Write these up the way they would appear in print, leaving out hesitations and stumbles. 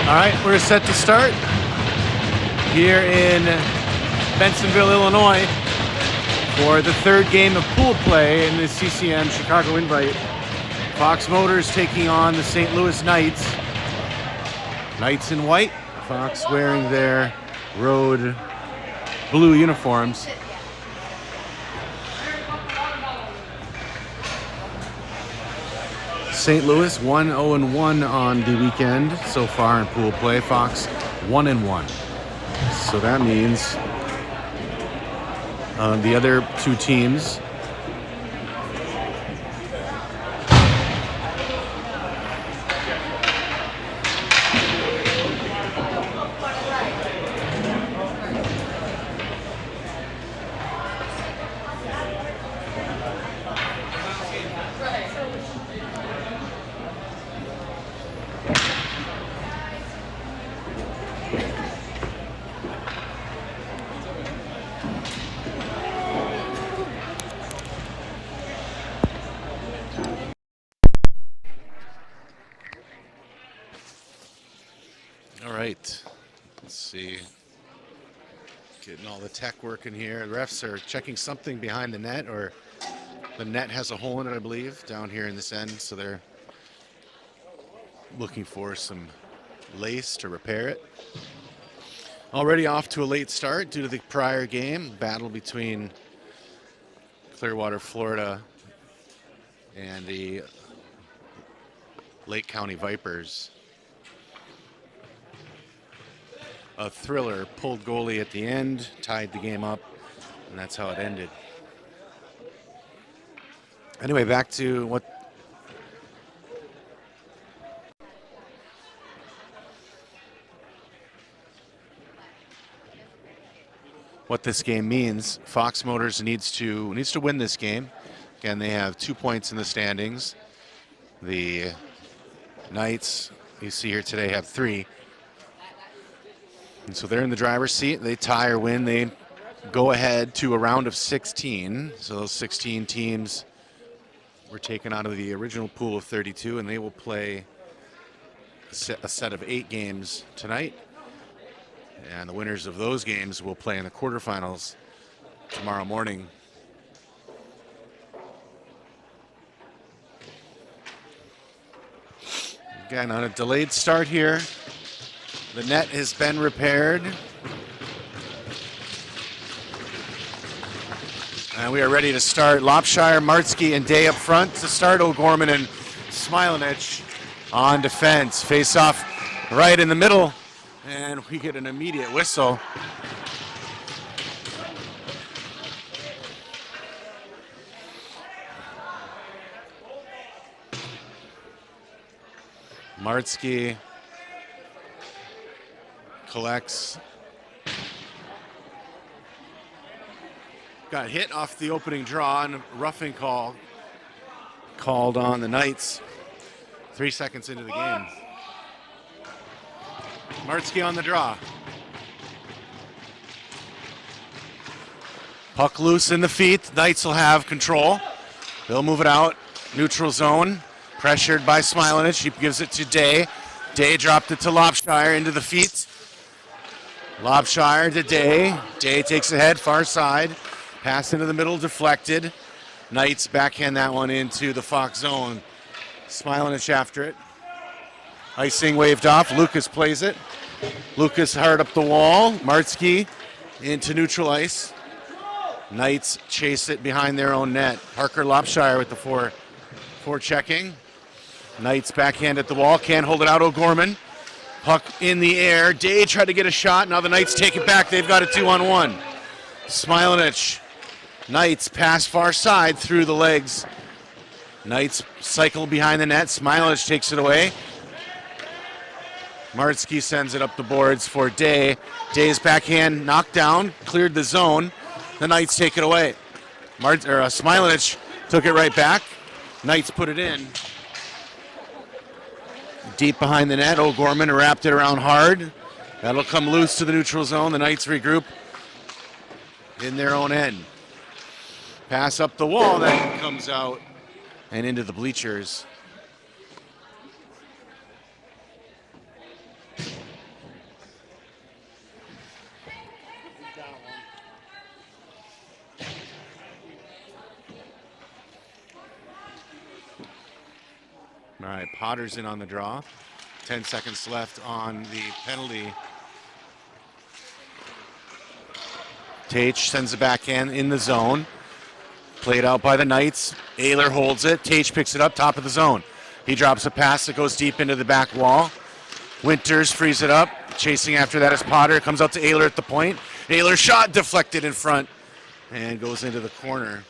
All right, we're set to start here in Bensenville, Illinois for the third game of pool play in the CCM Chicago Invite. Fox Motors taking on the St. Louis Knights. Knights in white, Fox wearing their road blue uniforms. St. Louis 1-0-1 on the weekend so far in pool play. Fox 1-1. So that means the other two teams All right, let's see. Getting all the tech working here. The refs are checking something behind the net, or the net has a hole in it, I believe, down here in this end. So they're looking for some lace to repair it. Already off to a late start due to the prior game. Battle between Clearwater, Florida and the Lake County Vipers. A thriller, pulled goalie at the end, tied the game up, and that's how it ended. Anyway, back to what this game means. Fox Motors needs to win this game. Again, they have 2 points in the standings. The Knights, you see here today, have 3. And so they're in the driver's seat. They tie or win, they go ahead to a round of 16. So those 16 teams were taken out of the original pool of 32, and they will play a set of 8 games tonight. And the winners of those games will play in the quarterfinals tomorrow morning. Again, on a delayed start here. The net has been repaired. And we are ready to start. Lopshire, Martsky, and Day up front to start. O'Gorman and Smilanich on defense. Face off right in the middle. And we get an immediate whistle. Martsky collects. Got hit off the opening draw, and a roughing call called on the Knights 3 seconds into the game. Martsky on the draw. Puck loose in the feet. Knights will have control. They'll move it out. Neutral zone. Pressured by Smilanich. He gives it to Day. Day dropped it to Lopshire into the feet. Lopshire to Day. Day takes ahead, far side. Pass into the middle, deflected. Knights backhand that one into the Fox zone. Smilanich after it. Icing waved off. Lucas plays it. Lucas hard up the wall. Martsky into neutral ice. Knights chase it behind their own net. Parker Lopshire with the four checking. Knights backhand at the wall. Can't hold it out. O'Gorman. Puck in the air. Day tried to get a shot. Now the Knights take it back. They've got a 2-on-1. Smilanich. Knights pass far side through the legs. Knights cycle behind the net. Smilanich takes it away. Martsky sends it up the boards for Day. Day's backhand knocked down, cleared the zone. The Knights take it away. Smilanich took it right back. Knights put it in. Deep behind the net, O'Gorman wrapped it around hard. That'll come loose to the neutral zone. The Knights regroup in their own end. Pass up the wall, that comes out and into the bleachers. All right, Potter's in on the draw. 10 seconds left on the penalty. Tate sends it back in the zone. Played out by the Knights. Ayler holds it. Tate picks it up, top of the zone. He drops a pass that goes deep into the back wall. Winters frees it up. Chasing after that is Potter. Comes out to Ayler at the point. Ayler shot deflected in front and goes into the corner.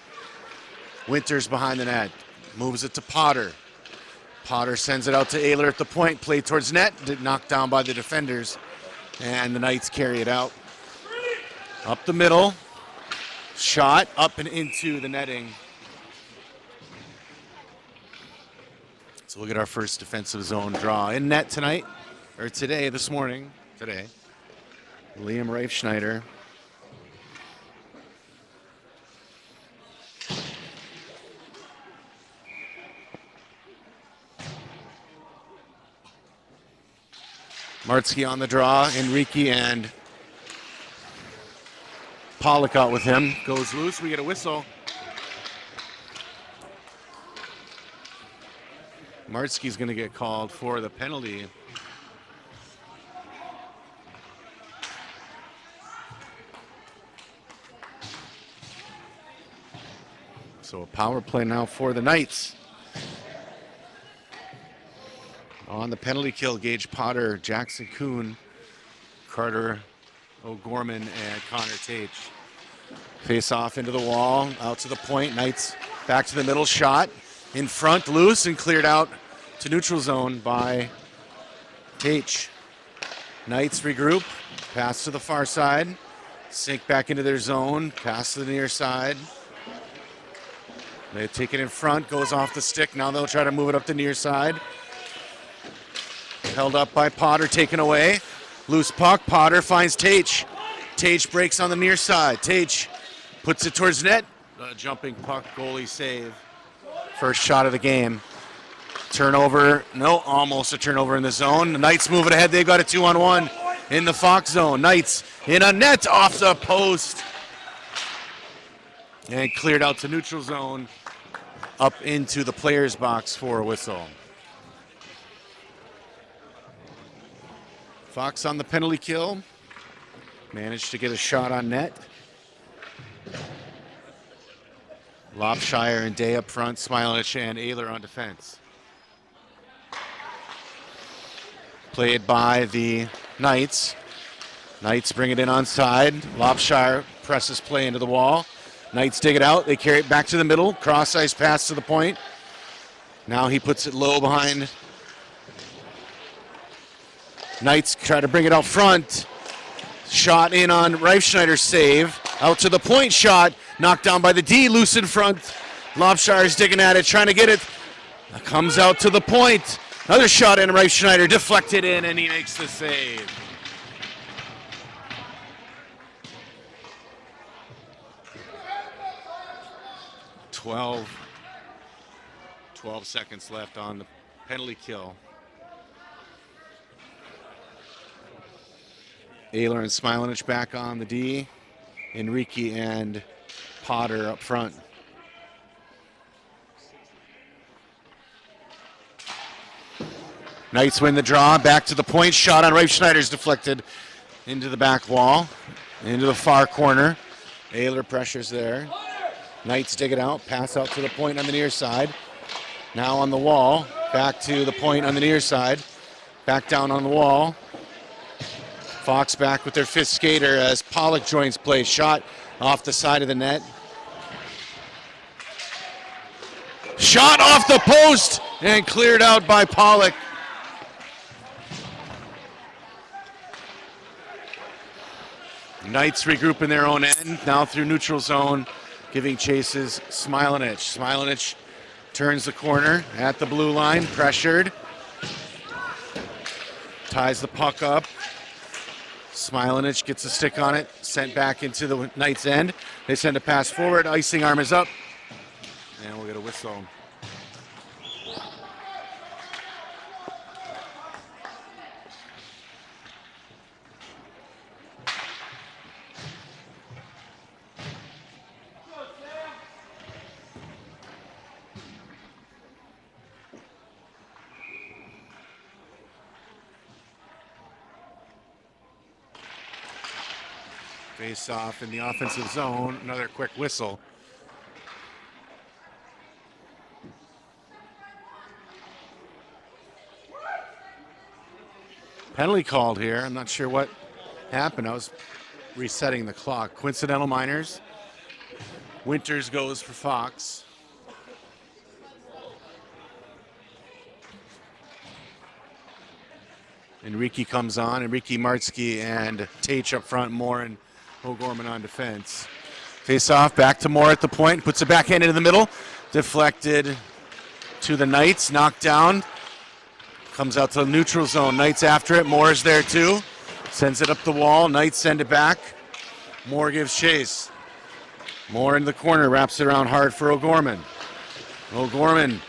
Winters behind the net. Moves it to Potter. Potter sends it out to Ayler at the point. Played towards net. Knocked down by the defenders. And the Knights carry it out. Up the middle. Shot up and into the netting. So we'll get our first defensive zone draw in net tonight. Or today, this morning. Today. Liam Reifschneider. Martzke on the draw. Enrique and Pollock out with him. Goes loose. We get a whistle. Martzke's going to get called for the penalty. So a power play now for the Knights. On the penalty kill, Gage Potter, Jackson Kuhn, Carter O'Gorman, and Connor Tate. Face off into the wall, out to the point. Knights back to the middle, shot in front, loose, and cleared out to neutral zone by Tate. Knights regroup, pass to the far side, sink back into their zone, pass to the near side. They take it in front, goes off the stick. Now they'll try to move it up the near side. Held up by Potter, taken away. Loose puck, Potter finds Tate. Tate breaks on the near side. Tate puts it towards net. Jumping puck, goalie save. First shot of the game. Turnover, no, almost a turnover in the zone. The Knights move it ahead. They've got a 2-on-1 in the Fox zone. Knights in a net off the post. And cleared out to neutral zone, up into the player's box for a whistle. Fox on the penalty kill. Managed to get a shot on net. Lopshire and Day up front, Smilich and Ayler on defense. Played by the Knights. Knights bring it in onside. Lopshire presses play into the wall. Knights dig it out. They carry it back to the middle. Cross-ice pass to the point. Now he puts it low behind. Knights try to bring it out front. Shot in on Reifschneider's save. Out to the point shot. Knocked down by the D. Loose in front. Lopshire's digging at it, trying to get it. Comes out to the point. Another shot in. Reifschneider deflected in, and he makes the save. Twelve seconds left on the penalty kill. Ayler and Smilinich back on the D. Enrique and Potter up front. Knights win the draw. Back to the point. Shot on Reifschneider's deflected into the back wall. Into the far corner. Ayler pressures there. Knights dig it out. Pass out to the point on the near side. Now on the wall. Back to the point on the near side. Back down on the wall. Fox back with their fifth skater as Pollock joins play. Shot off the side of the net. Shot off the post and cleared out by Pollock. Knights regroup in their own end. Now through neutral zone, giving chases Smilinich. Smilinich turns the corner at the blue line, pressured. Ties the puck up. Smilinich gets a stick on it, sent back into the Knights' end. They send a pass forward, icing arm is up, and we'll get a whistle. Face off in the offensive zone. Another quick whistle. Penalty called here. I'm not sure what happened. I was resetting the clock. Coincidental minors. Winters goes for Fox. Enrique comes on. Enrique, Martzke, and Tate up front. Moore and O'Gorman on defense. Face off, back to Moore at the point. Puts it backhand into the middle. Deflected to the Knights. Knocked down. Comes out to the neutral zone. Knights after it. Moore's there too. Sends it up the wall. Knights send it back. Moore gives chase. Moore in the corner. Wraps it around hard for O'Gorman. O'Gorman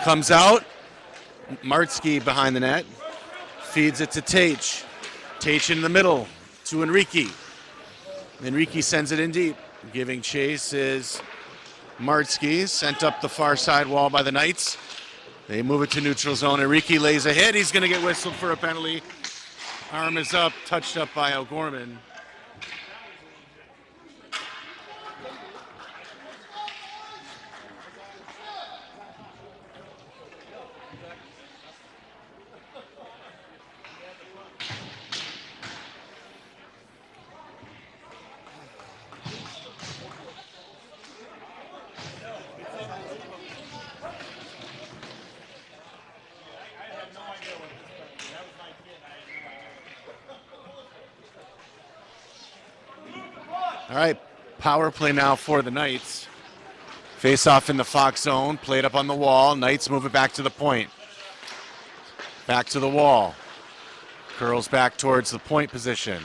comes out. Martzke behind the net. Feeds it to Tate. Tate in the middle to Enrique. Enrique sends it in deep. Giving chase is Martzke. Sent up the far side wall by the Knights. They move it to neutral zone. Enrique lays a hit. He's going to get whistled for a penalty. Arm is up, touched up by O'Gorman. All right, power play now for the Knights. Face off in the Fox zone, played up on the wall. Knights move it back to the point. Back to the wall. Curls back towards the point position.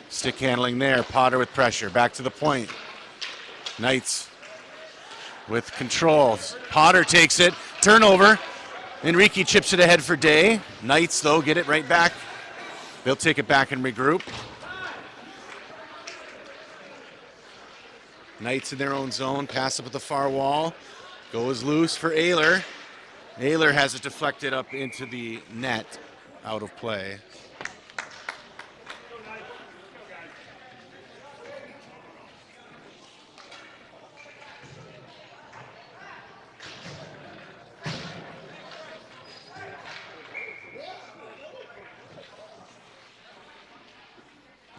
Stick handling there, Potter with pressure. Back to the point. Knights with control. Potter takes it, turnover. Enrique chips it ahead for Day. Knights, though, get it right back. They'll take it back and regroup. Knights in their own zone, pass up at the far wall. Goes loose for Ayler. Ayler has it deflected up into the net, out of play.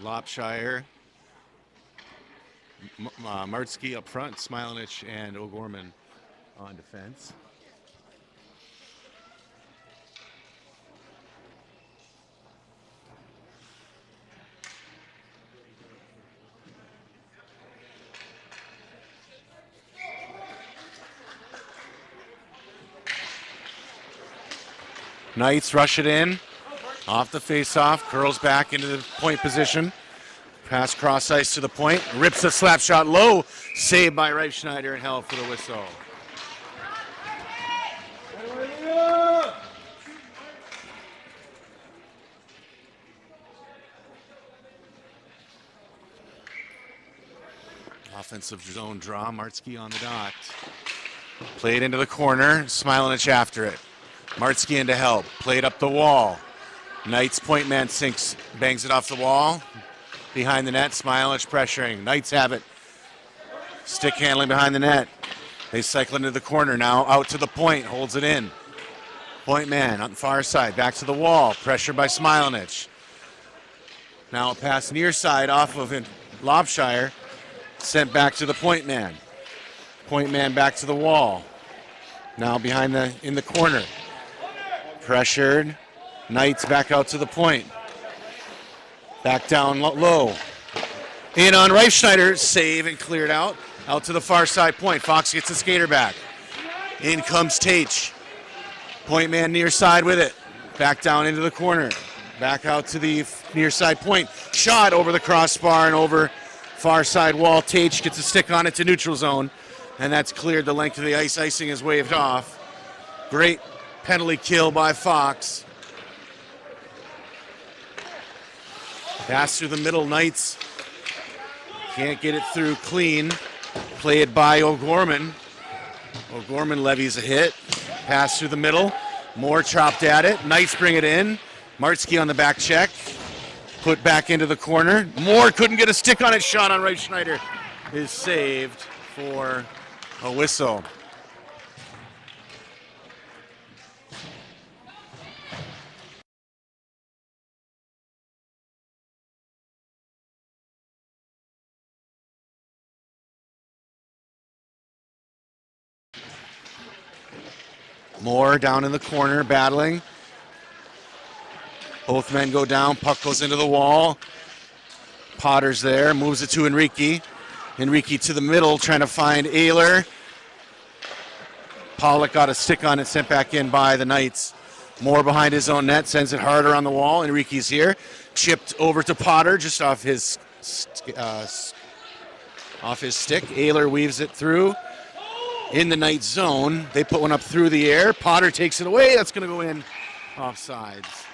Lopshire. Martzke up front, Smilanich and O'Gorman on defense. Knights rush it in, off the face-off, curls back into the point position. Pass cross ice to the point, rips the slap shot low, saved by Reifschneider and held for the whistle. Offensive zone draw, Martzke on the dot. Played into the corner, Smilanich after it. Martzke in to help, played up the wall. Knights point man sinks, bangs it off the wall. Behind the net, Smilanich pressuring. Knights have it. Stick handling behind the net. They cycle into the corner now, out to the point, holds it in. Point man on the far side, back to the wall. Pressure by Smilanich. Now a pass near side off of Lopshire, sent back to the point man. Point man back to the wall. Now behind in the corner. Pressured. Knights back out to the point. Back down low. In on Reifschneider, save and cleared out. Out to the far side point. Fox gets the skater back. In comes Tate. Point man near side with it. Back down into the corner. Back out to the near side point. Shot over the crossbar and over far side wall. Tate gets a stick on it to neutral zone. And that's cleared the length of the ice. Icing is waved off. Great penalty kill by Fox. Pass through the middle, Knights can't get it through clean. Play it by O'Gorman. O'Gorman levies a hit. Pass through the middle. Moore chopped at it. Knights bring it in. Martzke on the back check. Put back into the corner. Moore couldn't get a stick on it. Shot on Reifschneider is saved for a whistle. Moore down in the corner battling. Both men go down. Puck goes into the wall. Potter's there. Moves it to Enrique. Enrique to the middle trying to find Ayler. Pollock got a stick on it, sent back in by the Knights. Moore behind his own net, sends it harder on the wall. Enrique's here. Chipped over to Potter just off his stick. Ayler weaves it through. In the Knights zone. They put one up through the air. Potter takes it away. That's going to go in offsides.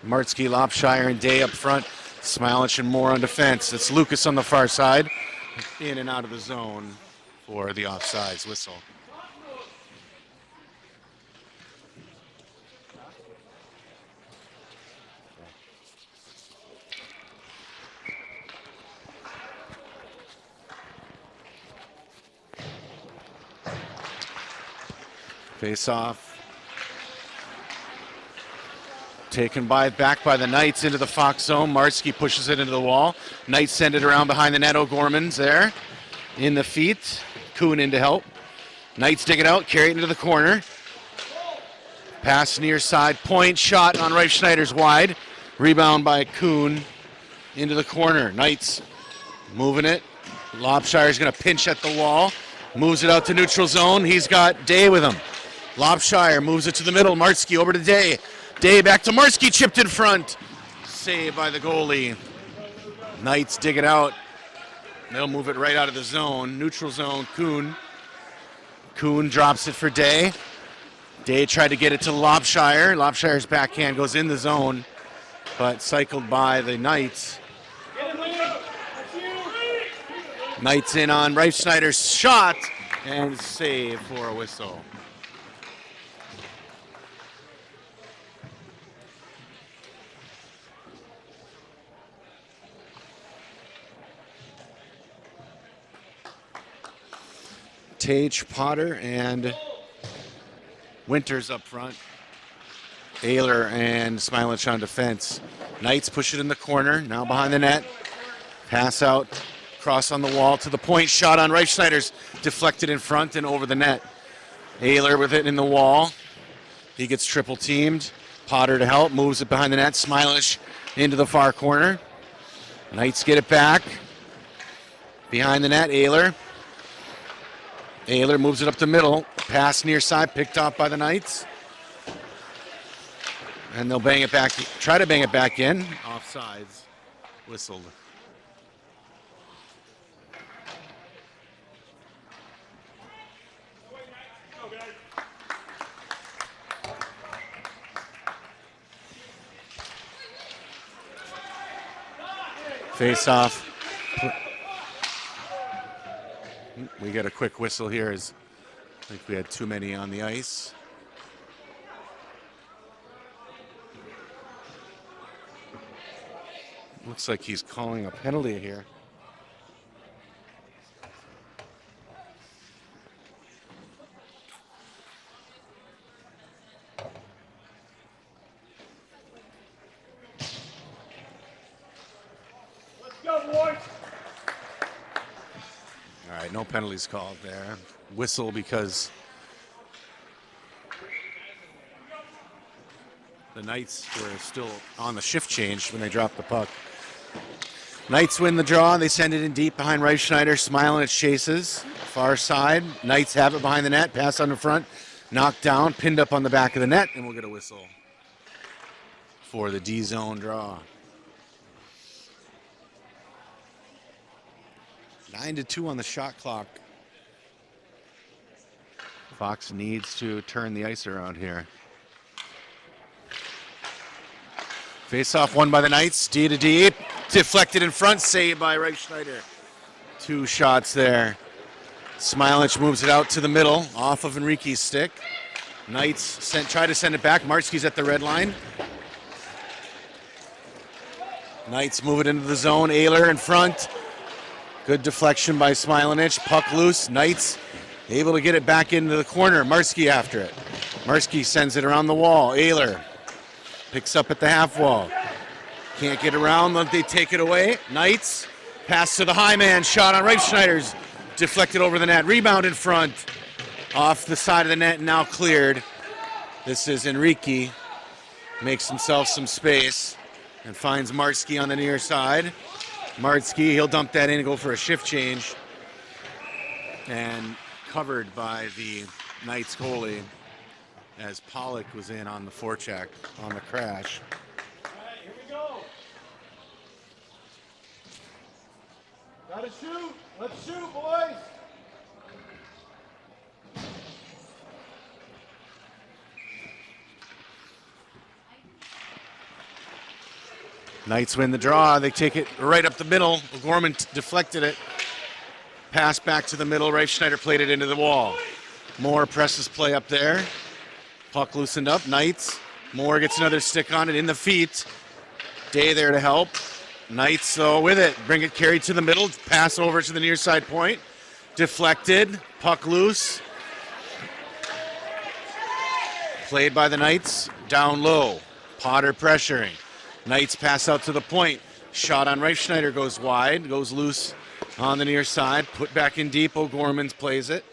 Martzke, Lopshire, and Day up front. Smilich and Moore on defense. It's Lucas on the far side. In and out of the zone for the offsides whistle. Face off. Taken back by the Knights into the Fox zone. Martzke pushes it into the wall. Knights send it around behind the net. O'Gorman's there in the feet. Kuhn in to help. Knights dig it out, carry it into the corner. Pass near side, point shot on Reifschneider's wide. Rebound by Kuhn into the corner. Knights moving it. Lopshire's going to pinch at the wall. Moves it out to neutral zone. He's got Day with him. Lopshire moves it to the middle. Martzke over to Day. Day back to Martzke, chipped in front. Saved by the goalie. Knights dig it out. They'll move it right out of the zone. Neutral zone, Kuhn. Kuhn drops it for Day. Day tried to get it to Lopshire. Lopshire's backhand goes in the zone, but cycled by the Knights. Knights in on Reifschneider's shot and save for a whistle. Tage, Potter, and Winters up front. Ayler and Smilich on defense. Knights push it in the corner, now behind the net. Pass out, cross on the wall to the point. Shot on Reifschneider's deflected in front and over the net. Ayler with it in the wall. He gets triple teamed. Potter to help, moves it behind the net. Smilich into the far corner. Knights get it back. Behind the net, Ayler. Ayler moves it up the middle. Pass near side, picked off by the Knights. And they'll bang it back, try to bang it back in. Offsides, whistled. Face off. We get a quick whistle here as I think we had too many on the ice. Looks like he's calling a penalty here. Let's go, boys. All right, no penalties called there. Whistle because the Knights were still on the shift change when they dropped the puck. Knights win the draw. They send it in deep behind Reifschneider. Smiling chases. Far side. Knights have it behind the net. Pass on the front. Knocked down. Pinned up on the back of the net. And we'll get a whistle for the D-zone draw. 9-2 on the shot clock. Fox needs to turn the ice around here. Face-off won by the Knights. D to D. Deflected in front. Saved by Reichschneider. 2 shots there. Smilich moves it out to the middle. Off of Enrique's stick. Knights try to send it back. Martzke's at the red line. Knights move it into the zone. Ehler in front. Good deflection by Smilich. Puck loose. Knights able to get it back into the corner. Martzke after it. Martzke sends it around the wall. Ehler picks up at the half wall. Can't get around. They take it away. Knights pass to the high man. Shot on Reichschneider's. Deflected over the net. Rebound in front. Off the side of the net. Now cleared. This is Enrique. Makes himself some space and finds Martzke on the near side. Martzke, he'll dump that in and go for a shift change. And covered by the Knights goalie as Pollock was in on the forecheck on the crash. All right, here we go. Gotta shoot. Let's shoot, boys. Knights win the draw. They take it right up the middle. O'Gorman deflected it. Pass back to the middle. Reichschneider played it into the wall. Moore presses play up there. Puck loosened up. Knights. Moore gets another stick on it in the feet. Day there to help. Knights though with it. Bring it carried to the middle. Pass over to the near side point. Deflected. Puck loose. Played by the Knights. Down low. Potter pressuring. Knights pass out to the point. Shot on Reichschneider goes wide. Goes loose on the near side. Put back in deep. O'Gorman plays it.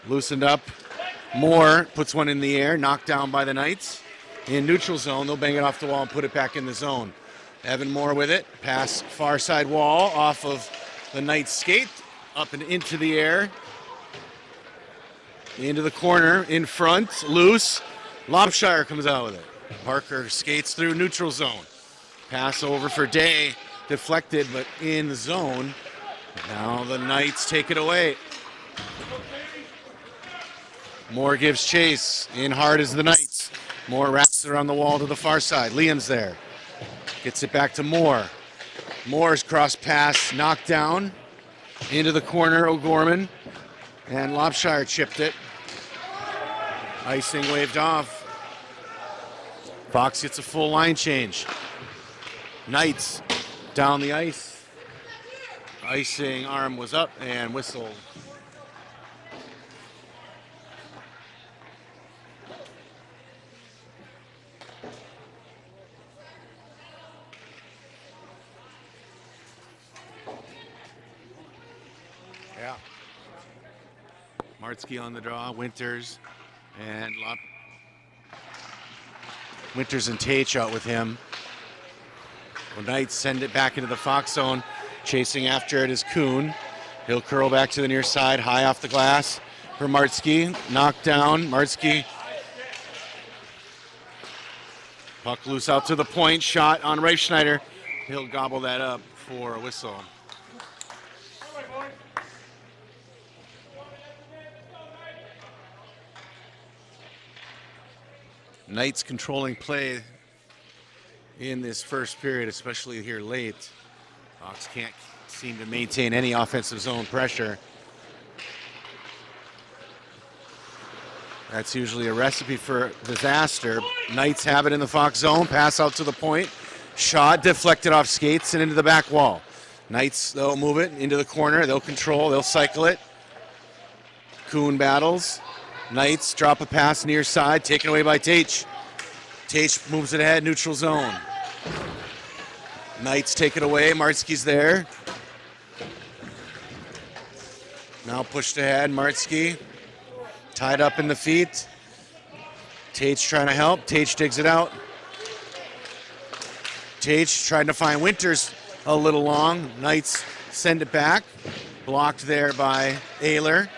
Loosened up. Moore puts one in the air. Knocked down by the Knights. In neutral zone. They'll bang it off the wall and put it back in the zone. Evan Moore with it. Pass far side wall off of the Knights skate. Up and into the air. Into the corner. In front. Loose. Lobshire comes out with it. Parker skates through neutral zone. Pass over for Day. Deflected, but in the zone. Now the Knights take it away. Moore gives chase. In hard is the Knights. Moore wraps it around the wall to the far side. Liam's there. Gets it back to Moore. Moore's cross pass knocked down. Into the corner, O'Gorman. And Lobshire chipped it. Icing waved off. Fox gets a full line change. Knights down the ice. Icing arm was up and whistled. Yeah. Martzke on the draw, Winters, and Winters and Tate out with him. The Knights send it back into the Fox zone. Chasing after it is Kuhn. He'll curl back to the near side, high off the glass for Martzke. Knocked down. Martzke. Puck loose out to the point. Shot on Reichschneider. He'll gobble that up for a whistle. Knights controlling play in this first period, especially here late. Hawks can't seem to maintain any offensive zone pressure. That's usually a recipe for disaster. Knights have it in the Fox zone. Pass out to the point. Shot deflected off skates and into the back wall. Knights, they'll move it into the corner. They'll control. They'll cycle it. Kuhn battles. Knights drop a pass near side, taken away by Tate. Tate moves it ahead, neutral zone. Knights take it away, Martzke's there. Now pushed ahead, Martzke. Tied up in the feet. Tate's trying to help, Tate digs it out. Tate trying to find Winters a little long. Knights send it back. Blocked there by Ehler.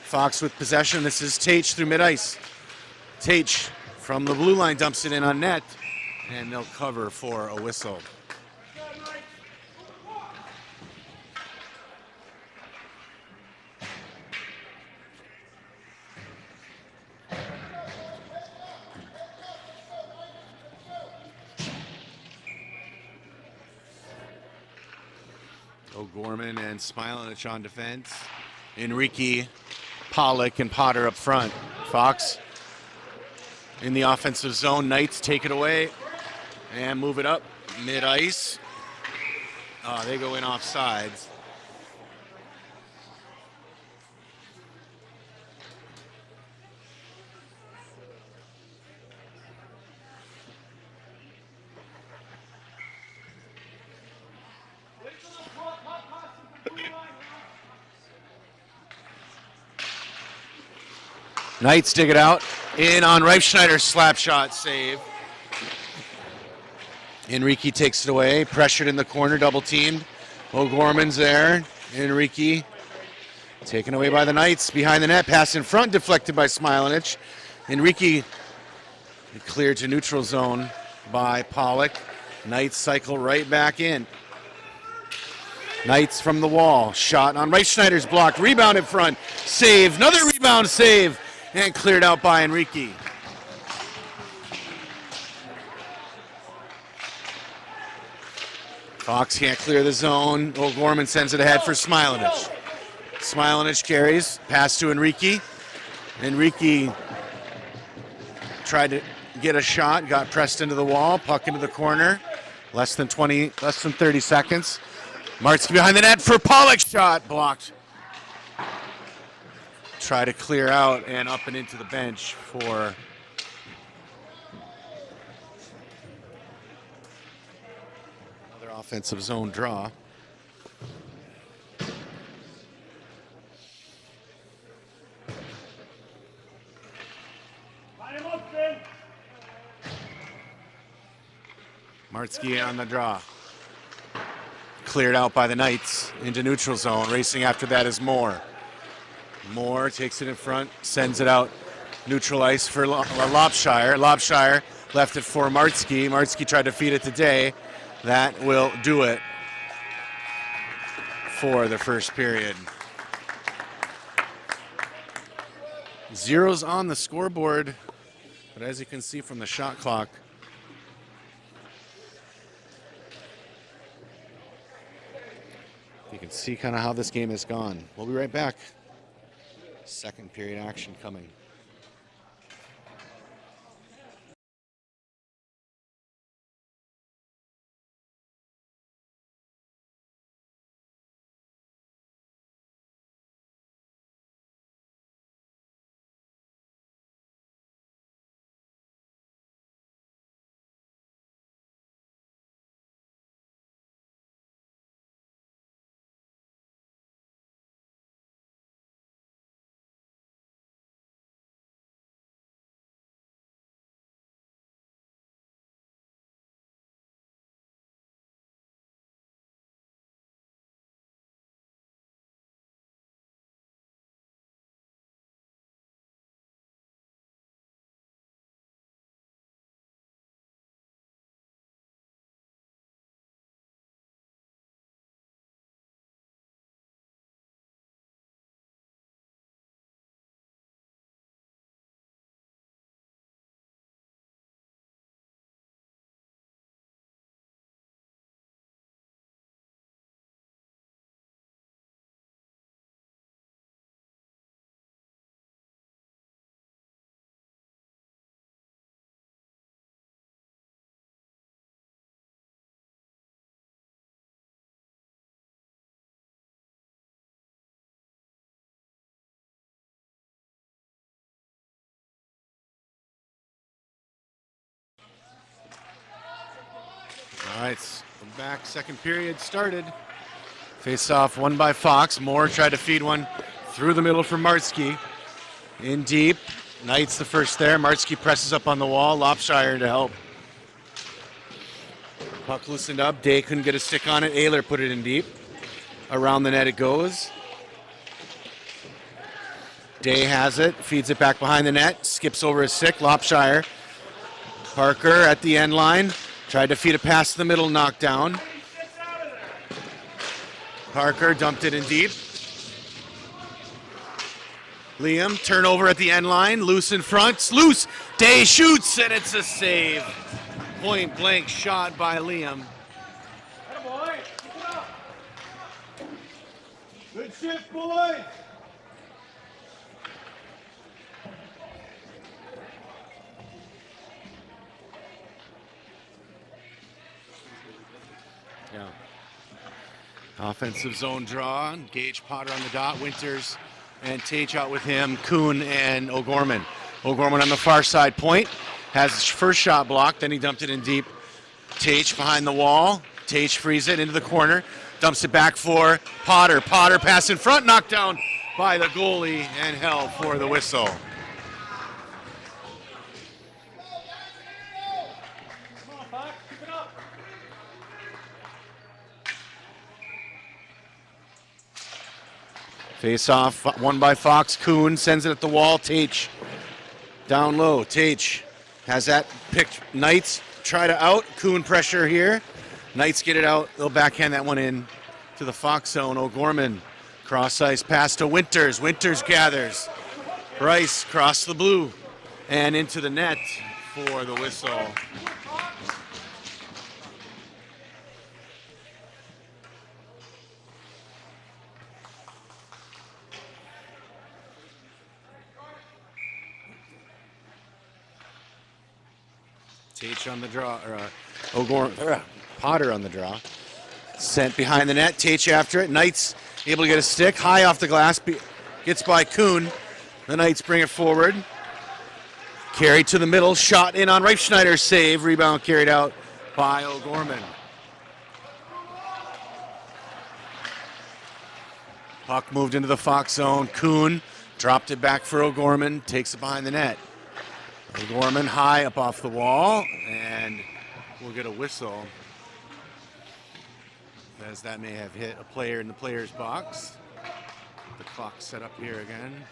Fox with possession. This is Tate through mid-ice. Tate from the blue line dumps it in on net, and they'll cover for a whistle. O'Gorman and Smilanich on defense. Enrique, Pollock, and Potter up front. Fox in the offensive zone. Knights take it away and move it up mid-ice. They go in off sides. Knights dig it out. In on Reifschneider's slap shot save. Enrique takes it away. Pressured in the corner, double teamed. O'Gorman's there. Enrique taken away by the Knights. Behind the net, pass in front, deflected by Smilanich. Enrique cleared to neutral zone by Pollock. Knights cycle right back in. Knights from the wall. Shot on Reifschneider's blocked. Rebound in front. Save. Another rebound save. And cleared out by Enrique. Fox can't clear the zone. O'Gorman sends it ahead for Smilanich. Smilanich carries. Pass to Enrique. Enrique tried to get a shot. Got pressed into the wall. Puck into the corner. Less than 30 seconds. Martzke behind the net for Pollock's shot. Blocked. Try to clear out and up and into the bench for another offensive zone draw. Martzke on the draw. Cleared out by the Knights into neutral zone. Racing after that is Moore. Moore takes it in front, sends it out neutral ice for Lopshire. Lopshire left it for Martzke. Martzke tried to feed it to Day. That will do it for the first period. Zeros on the scoreboard, but as you can see from the shot clock, you can see kind of how this game has gone. We'll be right back. Second period action coming. All right, we're back. Second period started. Face off won by Fox. Moore tried to feed one through the middle for Martzke. In deep. Knights the first there. Martzke presses up on the wall. Lopshire to help. Puck loosened up. Day couldn't get a stick on it. Ayler put it in deep. Around the net it goes. Day has it. Feeds it back behind the net. Skips over his stick. Lopshire. Parker at the end line. Tried to feed a pass to the middle, knocked down. Parker dumped it in deep. Liam, turnover at the end line, loose in front, loose. Day shoots, and it's a save. Point blank shot by Liam. Good shift, boys. Yeah. Offensive zone draw. Gage Potter on the dot. Winters and Tage out with him. Kuhn and O'Gorman. O'Gorman on the far side point. Has his first shot blocked. Then he dumped it in deep. Tage behind the wall. Tage frees it into the corner. Dumps it back for Potter. Potter pass in front. Knocked down by the goalie and held for the whistle. Come on, Fox. Keep it up. Face off, won by Fox. Kuhn sends it at the wall. Tage down low. Tage has that picked. Knights try to out. Kuhn pressure here. Knights get it out. They'll backhand that one in to the Fox zone. O'Gorman cross ice pass to Winters. Winters gathers. Bryce cross the blue and into the net for the whistle. Tage on the draw, or Potter on the draw. Sent behind the net. Tage after it. Knights able to get a stick high off the glass. Gets by Kuhn. The Knights bring it forward. Carried to the middle. Shot in on Reifschneider's save. Rebound carried out by O'Gorman. Puck moved into the Fox zone. Kuhn dropped it back for O'Gorman. Takes it behind the net. O'Gorman high up off the wall, and we'll get a whistle as that may have hit a player in the player's box. The clock set up here again.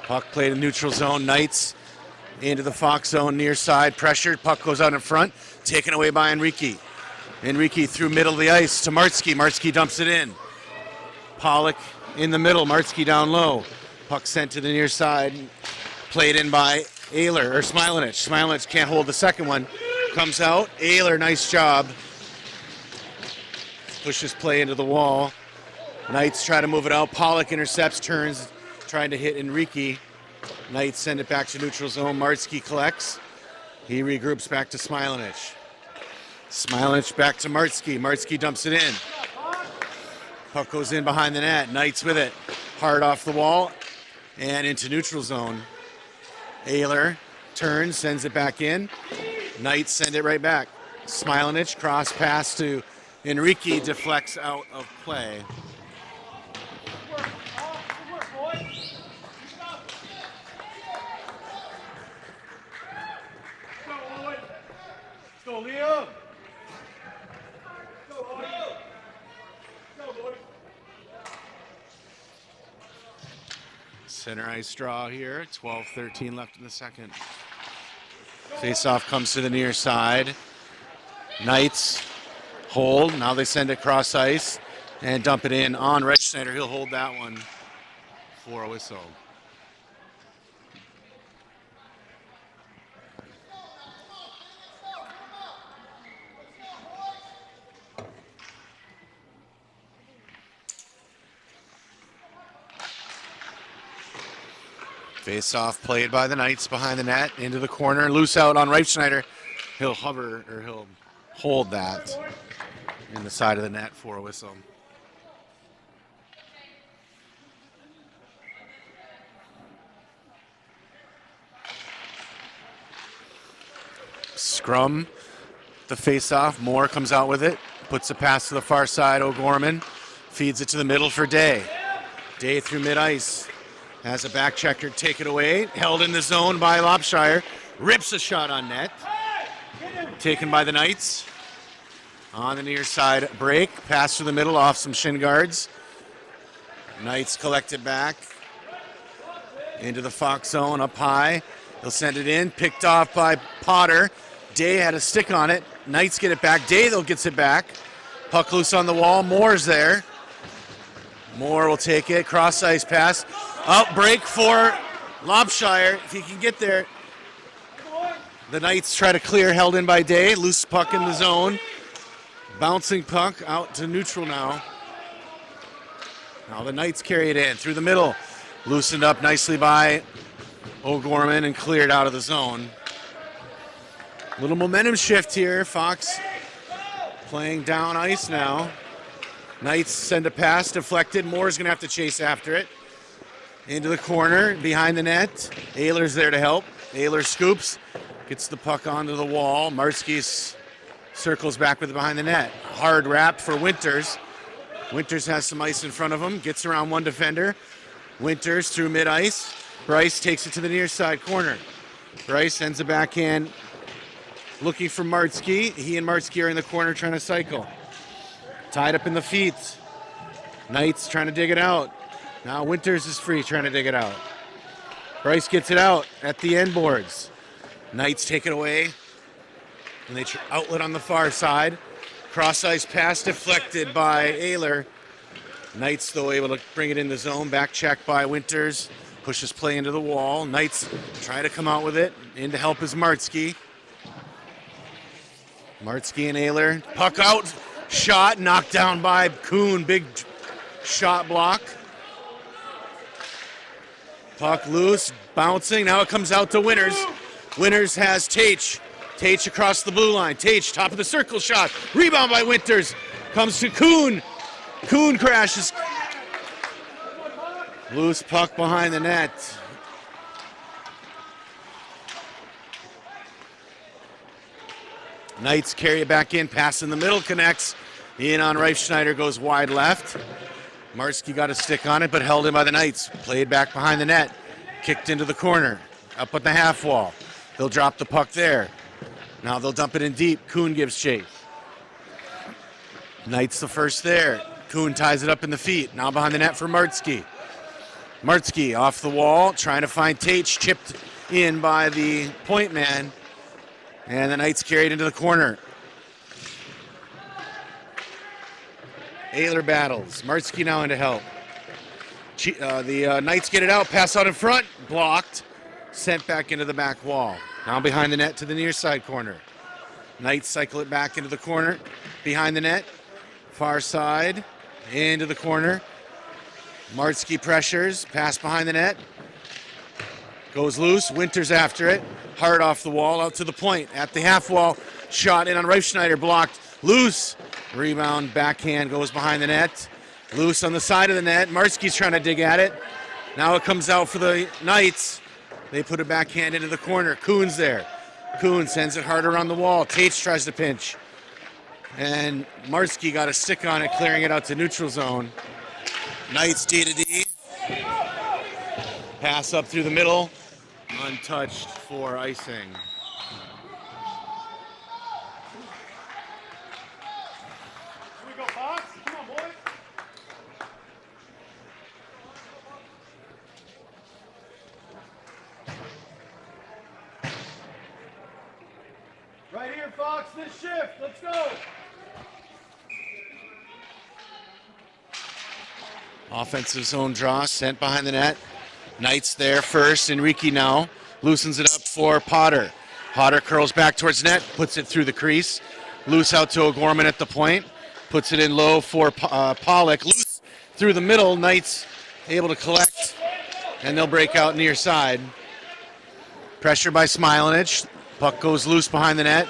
Puck played in neutral zone. Knights into the Fox zone, near side, pressured. Puck goes out in front, taken away by Enrique. Enrique through middle of the ice to Martzke. Martzke dumps it in. Pollock in the middle, Martzke down low. Puck sent to the near side, played in by Smilanich. Smilanich can't hold the second one. Comes out. Ayler, nice job. Pushes play into the wall. Knights try to move it out. Pollock intercepts, turns, trying to hit Enrique. Knights send it back to neutral zone. Martzke collects. He regroups back to Smilanich. Smilanich back to Martzke. Martzke dumps it in. Puck goes in behind the net. Knights with it. Hard off the wall and into neutral zone. Ayler turns, sends it back in. Knights send it right back. Smilanich cross pass to Enrique, deflects out of play. Go, Liam! Go, boys! Go, boys! Center ice draw here. 12-13 left in the second. Face-off comes to the near side. Knights hold. Now they send it cross ice and dump it in on Reschneider. He'll hold that one for a whistle. Face-off played by the Knights behind the net, into the corner, loose out on Reifschneider. He'll hover, or he'll hold that in the side of the net for a whistle. Scrum, the face-off. Moore comes out with it, puts a pass to the far side. O'Gorman feeds it to the middle for Day. Day through mid-ice. Has a back checker, take it away. Held in the zone by Lopshire. Rips a shot on net. Taken by the Knights. On the near side break. Pass through the middle off some shin guards. Knights collect it back. Into the Fox zone up high. They'll send it in. Picked off by Potter. Day had a stick on it. Knights get it back. Day though gets it back. Puck loose on the wall. Moore's there. Moore will take it. Cross ice pass. Out break for Lobshire. If he can get there. The Knights try to clear, held in by Day. Loose puck in the zone. Bouncing puck out to neutral now. Now the Knights carry it in through the middle. Loosened up nicely by O'Gorman and cleared out of the zone. Little momentum shift here. Fox playing down ice now. Knights send a pass, deflected. Moore's going to have to chase after it. Into the corner, behind the net. Ayler's there to help. Ayler scoops, gets the puck onto the wall. Marski circles back with it behind the net. Hard wrap for Winters. Winters has some ice in front of him, gets around one defender. Winters through mid-ice. Bryce takes it to the near side corner. Bryce sends a backhand looking for Martzke. He and Martzke are in the corner trying to cycle. Tied up in the feet. Knights trying to dig it out. Now Winters is free trying to dig it out. Bryce gets it out at the end boards. Knights take it away. And they outlet on the far side. Cross ice pass deflected by Ayler. Knights though able to bring it in the zone. Back check by Winters. Pushes play into the wall. Knights try to come out with it. In to help is Martzke. Martzke and Ayler. Puck out. Shot knocked down by Kuhn. Big shot block. Puck loose. Bouncing. Now it comes out to Winters. Winters has Tate. Tate across the blue line. Tate, top of the circle shot. Rebound by Winters. Comes to Kuhn. Kuhn crashes. Loose puck behind the net. Knights carry it back in. Pass in the middle connects. In on Reifschneider goes wide left. Marski got a stick on it, but held in by the Knights. Played back behind the net. Kicked into the corner. Up at the half wall. They'll drop the puck there. Now they'll dump it in deep. Kuhn gives chase. Knights the first there. Kuhn ties it up in the feet. Now behind the net for Martzke. Martzke off the wall, trying to find Tate. Chipped in by the point man. And the Knights carried into the corner. Ayler battles. Martzke now in to help. The Knights get it out. Pass out in front. Blocked. Sent back into the back wall. Now behind the net to the near side corner. Knights cycle it back into the corner. Behind the net. Far side. Into the corner. Martzke pressures. Pass behind the net. Goes loose. Winters after it. Hard off the wall. Out to the point. At the half wall. Shot in on Reifschneider. Blocked. Loose. Rebound. Backhand goes behind the net. Loose on the side of the net. Martzke's trying to dig at it. Now it comes out for the Knights. They put a backhand into the corner. Kuhn's there. Kuhn sends it harder on the wall. Tate tries to pinch. And Martzke got a stick on it, clearing it out to neutral zone. Knights D to D. Pass up through the middle. Untouched for icing. Here we go, Fox. Come on, boy. Right here, Fox. This shift. Let's go. Offensive zone draw sent behind the net. Knights there first. Enrique now loosens it up for Potter. Potter curls back towards net, puts it through the crease. Loose out to O'Gorman at the point. Puts it in low for Pollock. Loose through the middle. Knights able to collect, and they'll break out near side. Pressure by Smilanich. Puck goes loose behind the net.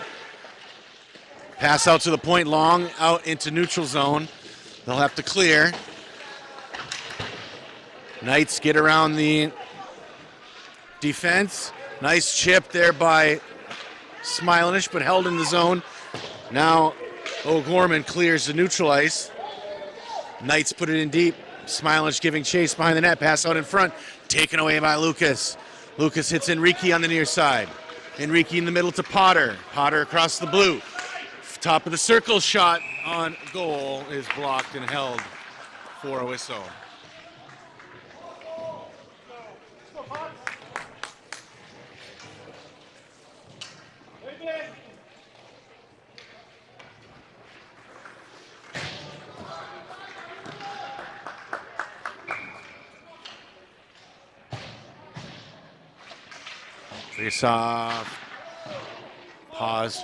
Pass out to the point, long out into neutral zone. They'll have to clear. Knights get around the defense. Nice chip there by Smilanich, but held in the zone. Now O'Gorman clears the neutral ice. Knights put it in deep. Smilanich giving chase behind the net. Pass out in front. Taken away by Lucas. Lucas hits Enrique on the near side. Enrique in the middle to Potter. Potter across the blue. Top of the circle shot on goal is blocked and held for a whistle. Face off. Pause.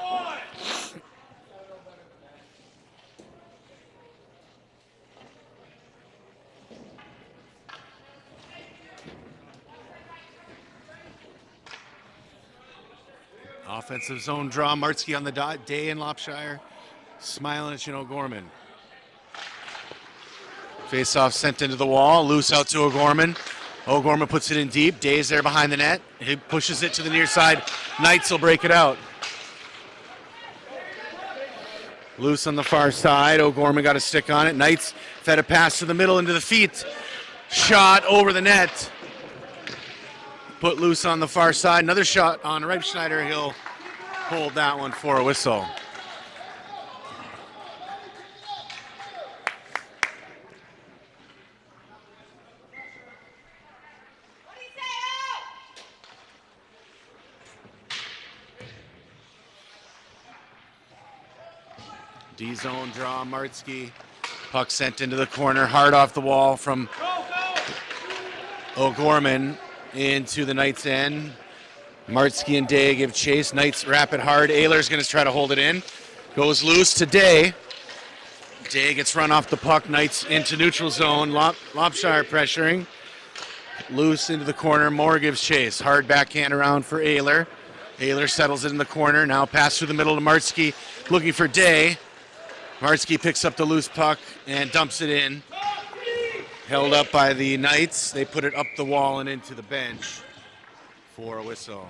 Offensive zone draw. Martzke on the dot. Day in Lopshire. Smilinich and O'Gorman. Face off sent into the wall. Loose out to O'Gorman. O'Gorman puts it in deep. Day's there behind the net. He pushes it to the near side. Knights will break it out. Loose on the far side. O'Gorman got a stick on it. Knights fed a pass to the middle into the feet. Shot over the net. Put loose on the far side. Another shot on Reifschneider. He'll hold that one for a whistle. D-zone draw, Martzke. Puck sent into the corner, hard off the wall from O'Gorman into the Knights' end. Martzke and Day give chase. Knights wrap it hard. Ehlers going to try to hold it in. Goes loose to Day. Day gets run off the puck. Knights into neutral zone. Lopshire pressuring. Loose into the corner. Moore gives chase. Hard backhand around for Ehler. Ehler settles it in the corner. Now pass through the middle to Martzke. Looking for Day. Martzke picks up the loose puck and dumps it in. Held up by the Knights. They put it up the wall and into the bench for a whistle.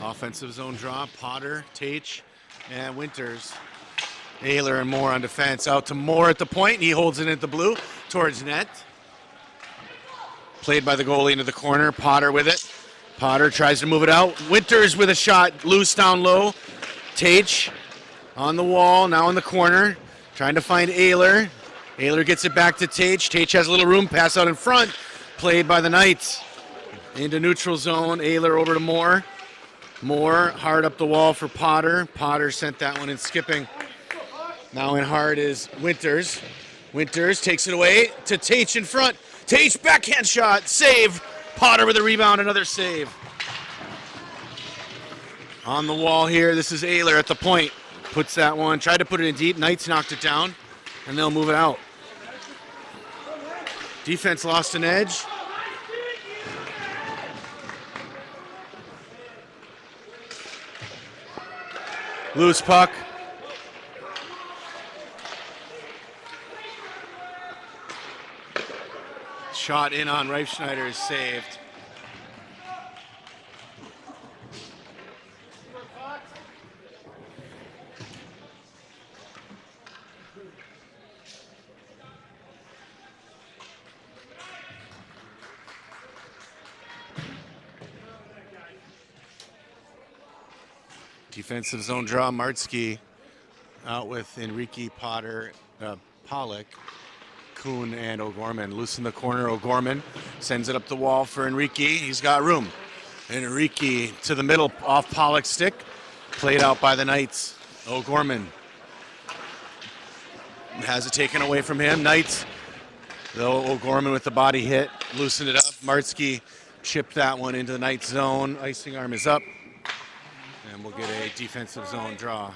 Offensive zone draw. Potter, Tate, and Winters. Ehler and Moore on defense. Out to Moore at the point. He holds it at the blue towards net. Played by the goalie into the corner. Potter with it. Potter tries to move it out. Winters with a shot. Loose down low. Tate on the wall. Now in the corner. Trying to find Ehler. Ehler gets it back to Tate. Tate has a little room. Pass out in front. Played by the Knights. Into neutral zone. Ehler over to Moore. Moore hard up the wall for Potter. Potter sent that one in skipping. Now in hard is Winters. Winters takes it away to Tate in front. Tate backhand shot. Save. Potter with a rebound. Another save. On the wall here. This is Ehler at the point. Puts that one. Tried to put it in deep. Knights knocked it down. And they'll move it out. Defense lost an edge. Loose puck. Shot in on Reifschneider is saved. Defensive zone draw. Martzke out with Enrique, Potter, Pollock, Kuhn, and O'Gorman. Loose in the corner. O'Gorman sends it up the wall for Enrique. He's got room. And Enrique to the middle off Pollock's stick. Played out by the Knights. O'Gorman has it taken away from him. Knights, though, O'Gorman with the body hit. Loosened it up. Martzke chipped that one into the Knights zone. Icing arm is up. And we'll get a defensive zone draw.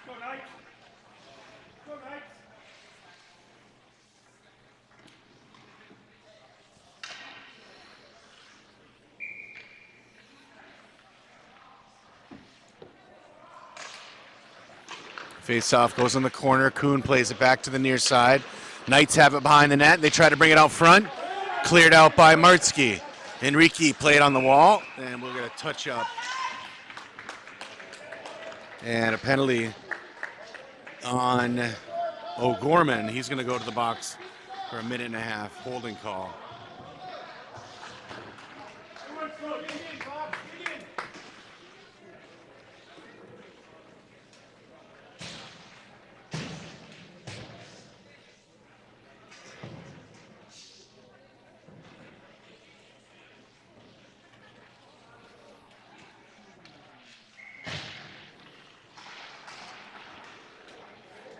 Go Knights. Go Knights. Face off goes in the corner. Kuhn plays it back to the near side. Knights have it behind the net. They try to bring it out front. Cleared out by Martzke. Enrique played on the wall, and we'll get a touch up. And a penalty on O'Gorman. He's going to go to the box for a minute and a half. Holding call. Everyone slow. Get in, Bob. Get in.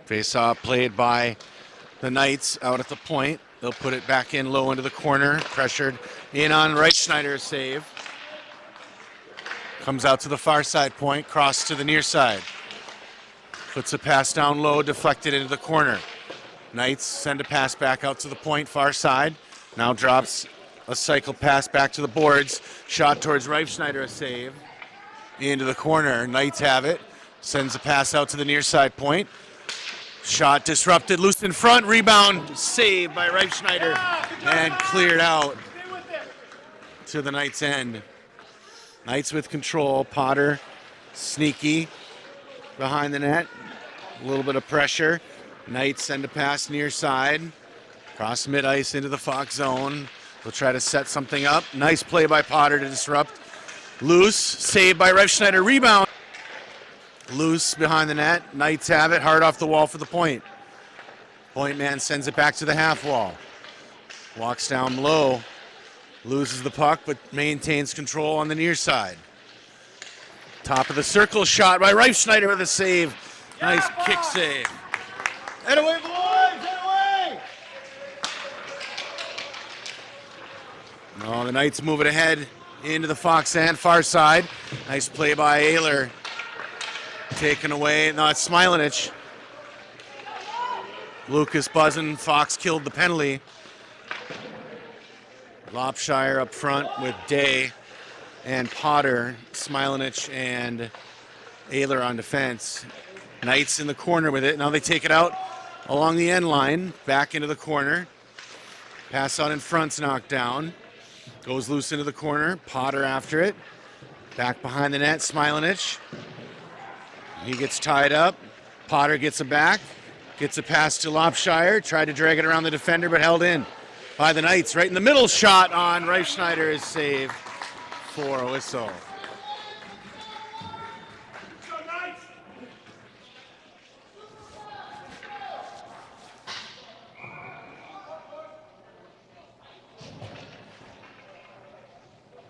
Face-off played by the Knights out at the point. They'll put it back in low into the corner. Pressured in on Reitschneider, save. Comes out to the far side point, cross to the near side. Puts a pass down low, deflected into the corner. Knights send a pass back out to the point, far side. Now drops a cycle pass back to the boards. Shot towards Reifschneider, a save. Into the corner, Knights have it. Sends a pass out to the near side point. Shot disrupted, loose in front, rebound, saved by Reifschneider, and cleared out to the Knights' end. Knights with control, Potter, sneaky behind the net, a little bit of pressure. Knights send a pass near side, cross mid-ice into the Fox zone. They'll try to set something up. Nice play by Potter to disrupt. Loose, saved by Reifschneider, rebound. Loose behind the net. Knights have it, hard off the wall for the point. Point man sends it back to the half wall. Walks down low, loses the puck, but maintains control on the near side. Top of the circle shot by Reifschneider with a save. Nice kick save. Head away, boys! Head away! No, the Knights move it ahead into the Fox end, far side. Nice play by Ayler. Taken away. No, it's Smilanich. Lucas buzzing. Fox killed the penalty. Lopshire up front with Day and Potter. Smilanich and Ayler on defense. Knights in the corner with it. Now they take it out along the end line. Back into the corner. Pass out in front's knocked down. Goes loose into the corner. Potter after it. Back behind the net. Smilanich. He gets tied up. Potter gets it back. Gets a pass to Lopshire. Tried to drag it around the defender, but held in by the Knights. Right in the middle, shot on Reifschneider is saved for a whistle.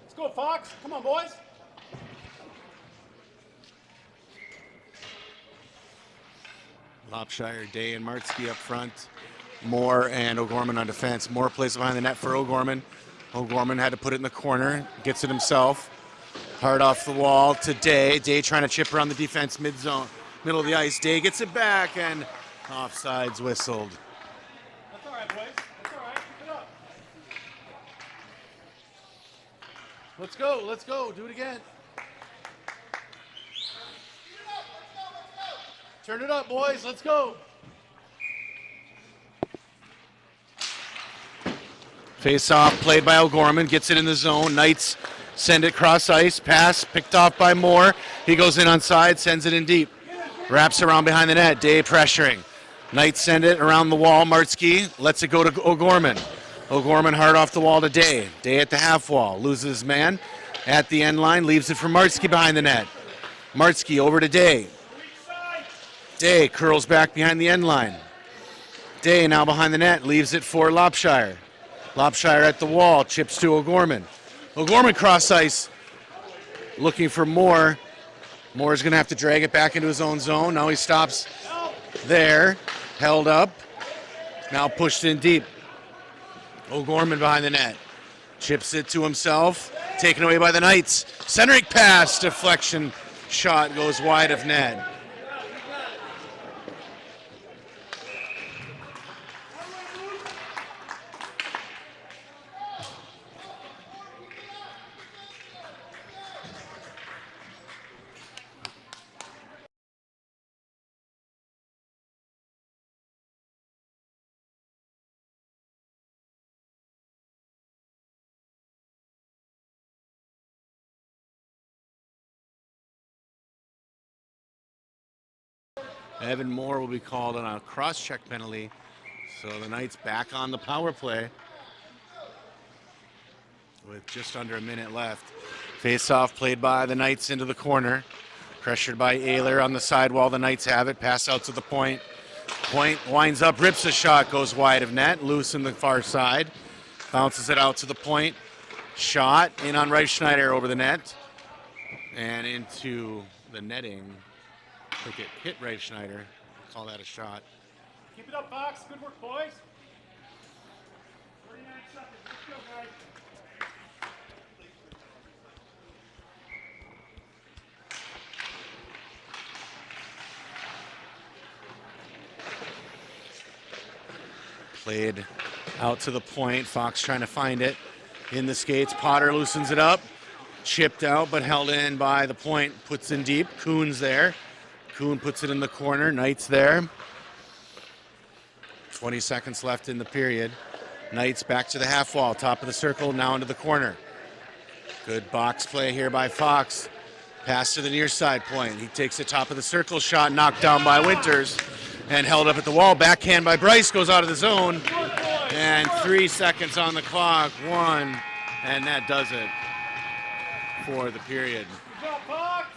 Let's go, Fox. Come on, boys. Lopshire, Day, and Martsky up front. Moore and O'Gorman on defense. Moore plays behind the net for O'Gorman. O'Gorman had to put it in the corner. Gets it himself. Hard off the wall to Day. Day trying to chip around the defense mid-zone, middle of the ice. Day gets it back and offsides whistled. That's all right, boys. That's all right. Keep it up. Let's go. Do it again. Turn it up, boys. Let's go. Face off, played by O'Gorman. Gets it in the zone. Knights send it cross ice. Pass picked off by Moore. He goes in on side, sends it in deep. Wraps around behind the net. Day pressuring. Knights send it around the wall. Martsky lets it go to O'Gorman. O'Gorman hard off the wall to Day. Day at the half wall. Loses his man at the end line. Leaves it for Martsky behind the net. Martsky over to Day. Day curls back behind the end line. Day now behind the net, leaves it for Lopshire. Lopshire at the wall, chips to O'Gorman. O'Gorman cross ice, looking for Moore. Moore's gonna have to drag it back into his own zone. Now he stops there, held up. Now pushed in deep. O'Gorman behind the net. Chips it to himself, taken away by the Knights. Centering pass, deflection, shot goes wide of net. Evan Moore will be called on a cross-check penalty. So the Knights back on the power play with just under a minute left. Face-off played by the Knights into the corner. Pressured by Ayler on the sidewall. The Knights have it. Pass out to the point. Point winds up, rips a shot, goes wide of net. Loose in the far side. Bounces it out to the point. Shot in on Reifschneider over the net. And into the netting. I think it hit Reifschneider. call that a shot. Keep it up, Fox. Good work, boys. 39 seconds. Let's go, guys. Played out to the point. Fox trying to find it in the skates. Potter loosens it up. Chipped out, but held in by the point. Puts in deep. Kuhn's there. Kuhn puts it in the corner. Knight's there. 20 seconds left in the period. Knight's back to the half wall. Top of the circle, now into the corner. Good box play here by Fox. Pass to the near side point. He takes the top of the circle shot, knocked down by Winters, and held up at the wall. Backhand by Bryce, goes out of the zone. And 3 seconds on the clock. 1, and that does it for the period. Good job, Fox.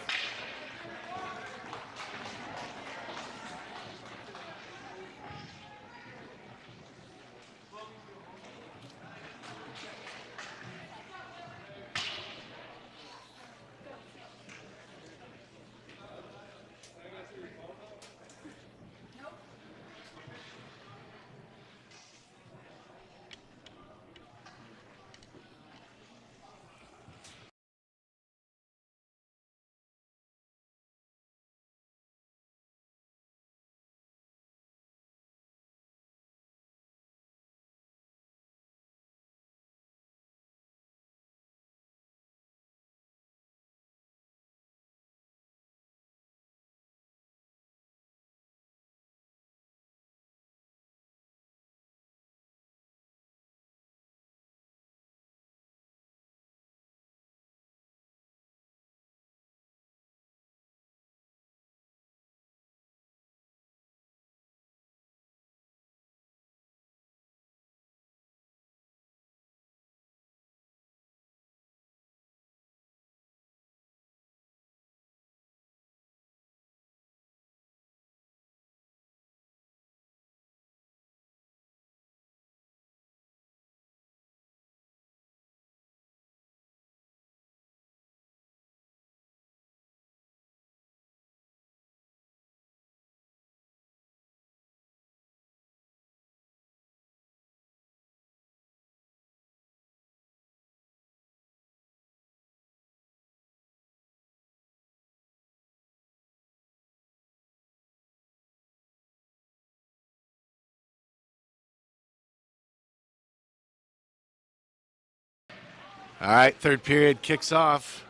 All right, third period kicks off.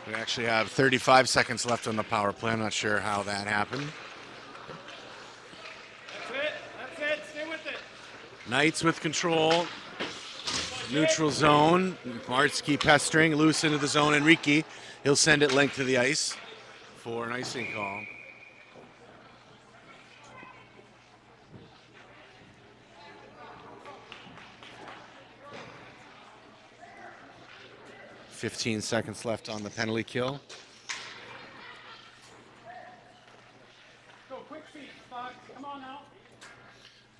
We actually have 35 seconds left on the power play. I'm not sure how that happened. That's it. That's it. Stay with it. Knights with control. Neutral zone. Martsky pestering. Loose into the zone. Enrique. He'll send it length to the ice for an icing call. .15 seconds left on the penalty kill. Go, quick feet, Fox. Come on now.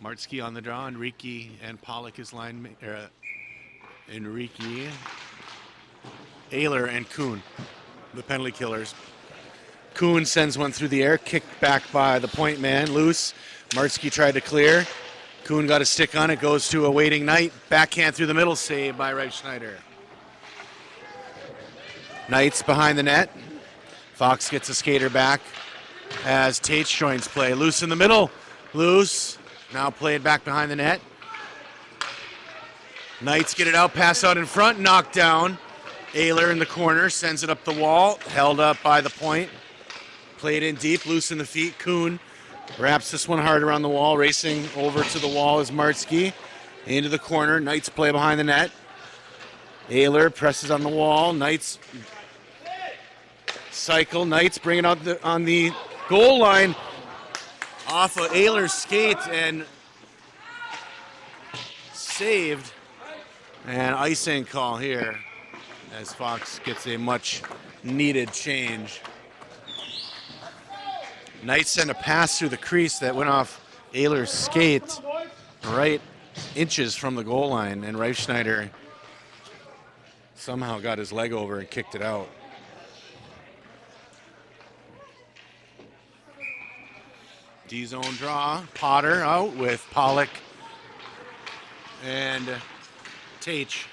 Martsky on the draw. Enrique and Pollock is line. Enrique, Ayler, and Kuhn, the penalty killers. Kuhn sends one through the air, kicked back by the point man, loose. Martsky tried to clear. Kuhn got a stick on it, goes to a waiting Knight. Backhand through the middle, save by Reifschneider. Knight's behind the net. Fox gets a skater back as Tate joins play. Loose in the middle. Loose. Now played back behind the net. Knights get it out, pass out in front, knocked down. Ayler in the corner, sends it up the wall. Held up by the point. Played in deep, loose in the feet. Kuhn wraps this one hard around the wall. Racing over to the wall is Martsky. Into the corner. Knights play behind the net. Ayler presses on the wall. Knights cycle. Knights bring it out on the goal line off of Ayler's skate and saved. And icing call here as Fox gets a much needed change. Knights send a pass through the crease that went off Ayler's skate right inches from the goal line, and Reifschneider Somehow got his leg over and kicked it out. D-zone draw. Potter out with Pollock and Tate.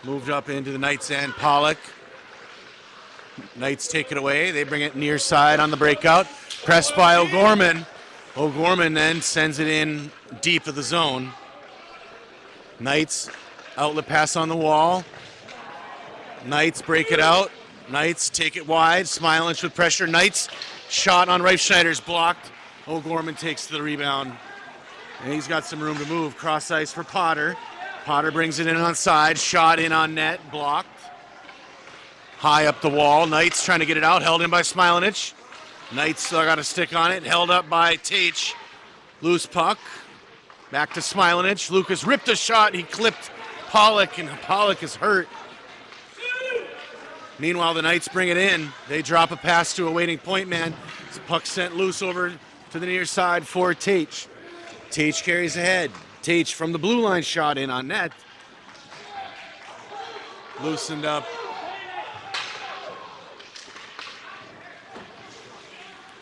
Moved up into the Knights' end. Pollock. Knights take it away. They bring it near side on the breakout. Pressed by O'Gorman. O'Gorman then sends it in deep of the zone. Knights, outlet pass on the wall. Knights break it out. Knights take it wide. Smilance with pressure. Knights shot on Reifschneider's blocked. O'Gorman takes the rebound. And he's got some room to move. Cross ice for Potter. Potter brings it in on side. Shot in on net. Blocked. High up the wall. Knights trying to get it out. Held in by Smilanic. Knights still got a stick on it. Held up by Tate. Loose puck. Back to Smilanic. Lucas ripped a shot. He clipped Pollock, and Pollock is hurt. Meanwhile, the Knights bring it in. They drop a pass to a waiting point man. The puck sent loose over to the near side for Tate. Tate carries ahead. Tate from the blue line shot in on net. Loosened up.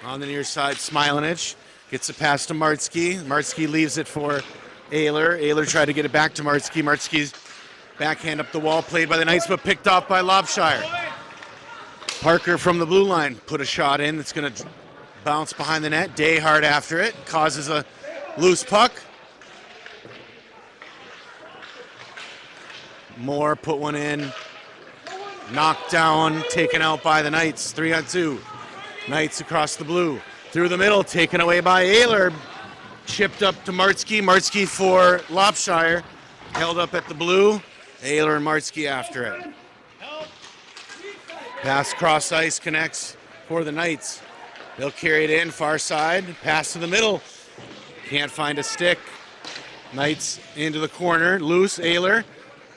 On the near side, Smilanic gets a pass to Martsky. Martsky leaves it for Ayler. Ayler tried to get it back to Martsky. Martsky's backhand up the wall, played by the Knights, but picked off by Lobshire. Parker from the blue line put a shot in that's going to bounce behind the net. Day hard after it, causes a loose puck. Moore put one in, knocked down, taken out by the Knights. 3-on-2. Knights across the blue. Through the middle, taken away by Ayler. Chipped up to Martsky. Martsky for Lobshire. Held up at the blue. Ayler and Martsky after it. Pass cross ice connects for the Knights. They'll carry it in, far side. Pass to the middle. Can't find a stick. Knights into the corner. Loose. Ayler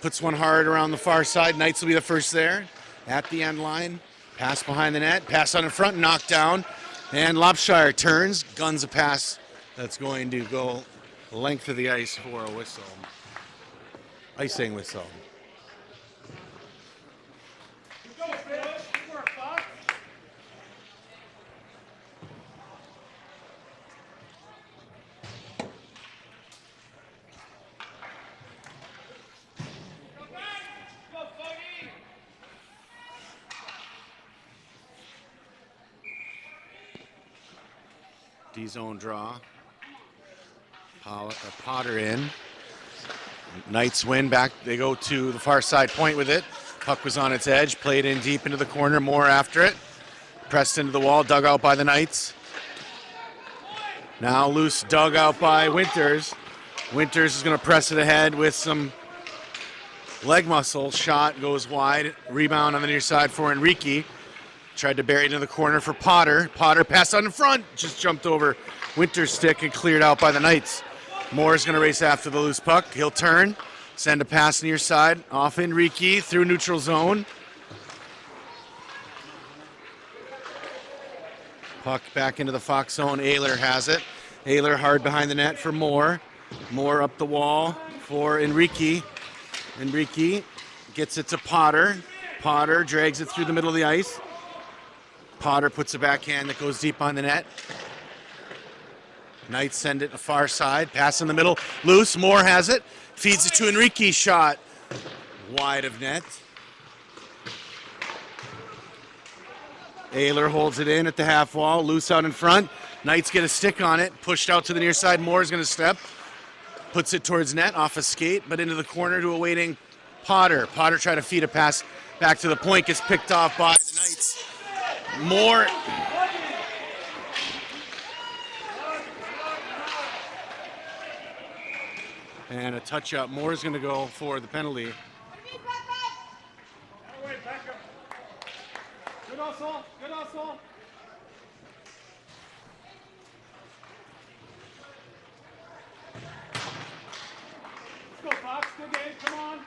puts one hard around the far side. Knights will be the first there. At the end line. Pass behind the net. Pass on in front. Knocked down. And Lobshire turns. Guns a pass that's going to go length of the ice for a whistle. Icing whistle. D-zone draw. Potter in. Knights win back. They go to the far side point with it. Puck was on its edge. Played in deep into the corner. Moore after it. Pressed into the wall. Dug out by the Knights. Now loose. Dug out by Winters. Winters is going to press it ahead with some leg muscle. Shot goes wide. Rebound on the near side for Enrique. Tried to bury it into the corner for Potter. Potter passed on in front. Just jumped over Winter's stick and cleared out by the Knights. Moore's going to race after the loose puck. He'll turn. Send a pass near side. Off Enrique through neutral zone. Puck back into the Fox zone. Ayler has it. Ayler hard behind the net for Moore. Moore up the wall for Enrique. Enrique gets it to Potter. Potter drags it through the middle of the ice. Potter puts a backhand that goes deep on the net. Knights send it to far side. Pass in the middle. Loose. Moore has it. Feeds it to Enrique. Shot wide of net. Ayler holds it in at the half wall. Loose out in front. Knights get a stick on it. Pushed out to the near side. Moore's going to step. Puts it towards net off a skate, but into the corner to a waiting Potter. Potter tried to feed a pass back to the point. Gets picked off by the Knights. Moore. And a touch up. Moore's going to go for the penalty. Good hustle. Good hustle. Let's go, Fox. Good game. Come on.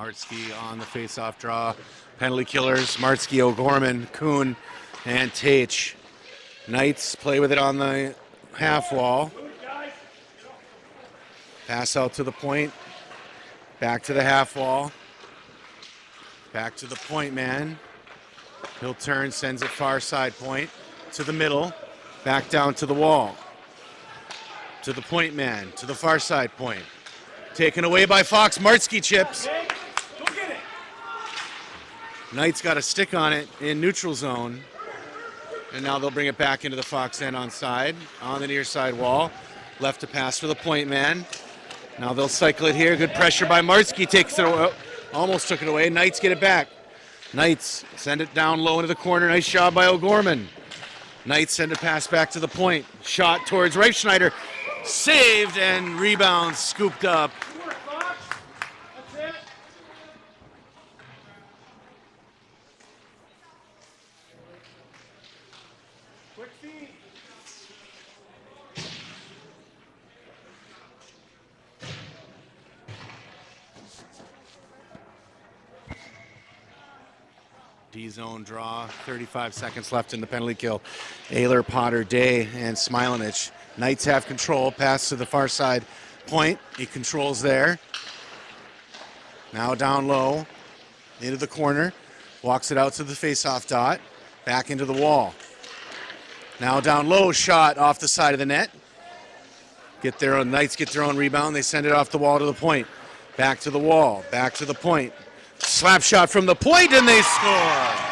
Martzke on the face-off draw. Penalty killers, Martzke, O'Gorman, Kuhn, and Tate. Knights play with it on the half wall. Pass out to the point. Back to the half wall. Back to the point man. He'll turn, sends it far side point to the middle. Back down to the wall. To the point man, to the far side point. Taken away by Fox. Martzke chips. Knights got a stick on it in neutral zone. And now they'll bring it back into the Fox end on side, on the near side wall. Left to pass for the point man. Now they'll cycle it here. Good pressure by Martzke. Takes it away. Almost took it away. Knights get it back. Knights send it down low into the corner. Nice job by O'Gorman. Knights send a pass back to the point. Shot towards Reifschneider. Saved and rebound scooped up. Quick feet. D-zone draw, 35 seconds left in the penalty kill. Ayler, Potter, Day, and Smilanich. Knights have control, pass to the far side point. He controls there. Now down low, into the corner. Walks it out to the face-off dot. Back into the wall. Now down low, shot off the side of the net. Knights get their own rebound. They send it off the wall to the point. Back to the wall, back to the point. Slap shot from the point, and they score.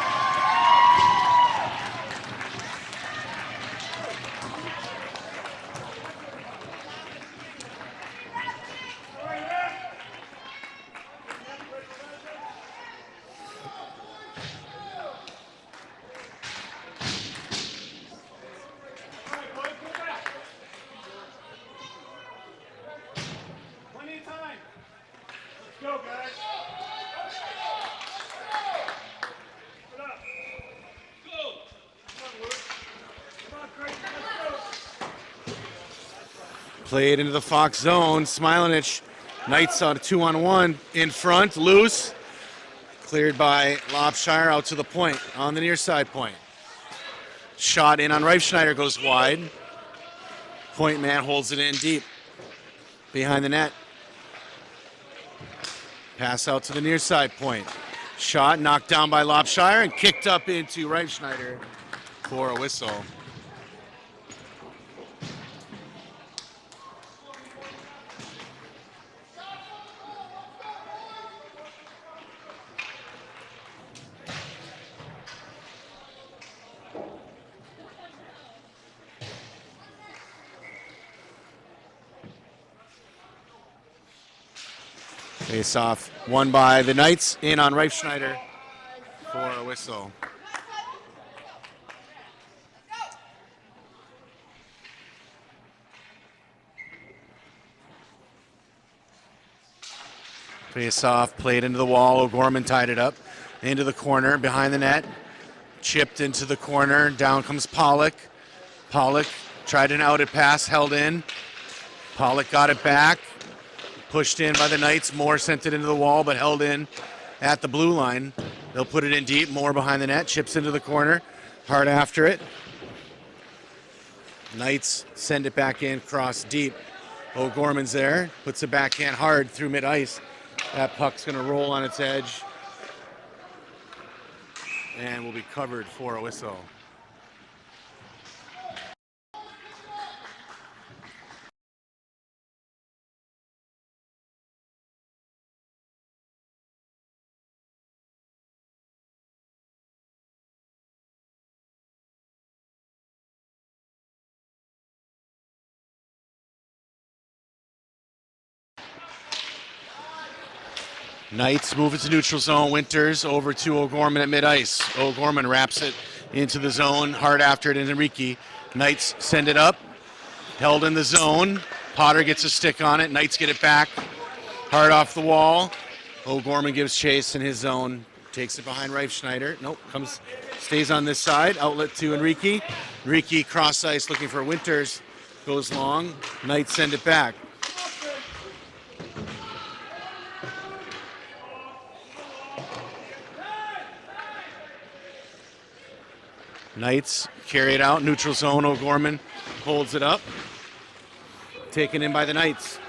Plenty of time. Let's go, guys. Put up. Go. Come on, Luke. Come on, Craig. Let's go. Played into the Fox zone. Smilanich. Knights on a 2-on-1 in front, loose. Cleared by Lopshire out to the point, on the near side point. Shot in on Reifschneider, goes wide. Point man holds it in deep. Behind the net. Pass out to the near side point. Shot knocked down by Lopshire and kicked up into Reifschneider for a whistle. Face off, won by the Knights, in on Reifschneider for a whistle. Face off, played into the wall. O'Gorman tied it up into the corner behind the net. Chipped into the corner. Down comes Pollock. Pollock tried an outed pass, held in. Pollock got it back. Pushed in by the Knights. Moore sent it into the wall, but held in at the blue line. They'll put it in deep. Moore behind the net. Chips into the corner. Hard after it. Knights send it back in, cross deep. O'Gorman's there. Puts it backhand hard through mid-ice. That puck's going to roll on its edge and will be covered for a whistle. Knights move it to neutral zone. Winters over to O'Gorman at mid-ice. O'Gorman wraps it into the zone. Hard after it in Enrique. Knights send it up. Held in the zone. Potter gets a stick on it. Knights get it back. Hard off the wall. O'Gorman gives chase in his zone. Takes it behind Reifschneider. Nope, stays on this side. Outlet to Enrique. Enrique cross ice looking for Winters. Goes long. Knights send it back. Knights carry it out. Neutral zone. O'Gorman holds it up. Taken in by the Knights.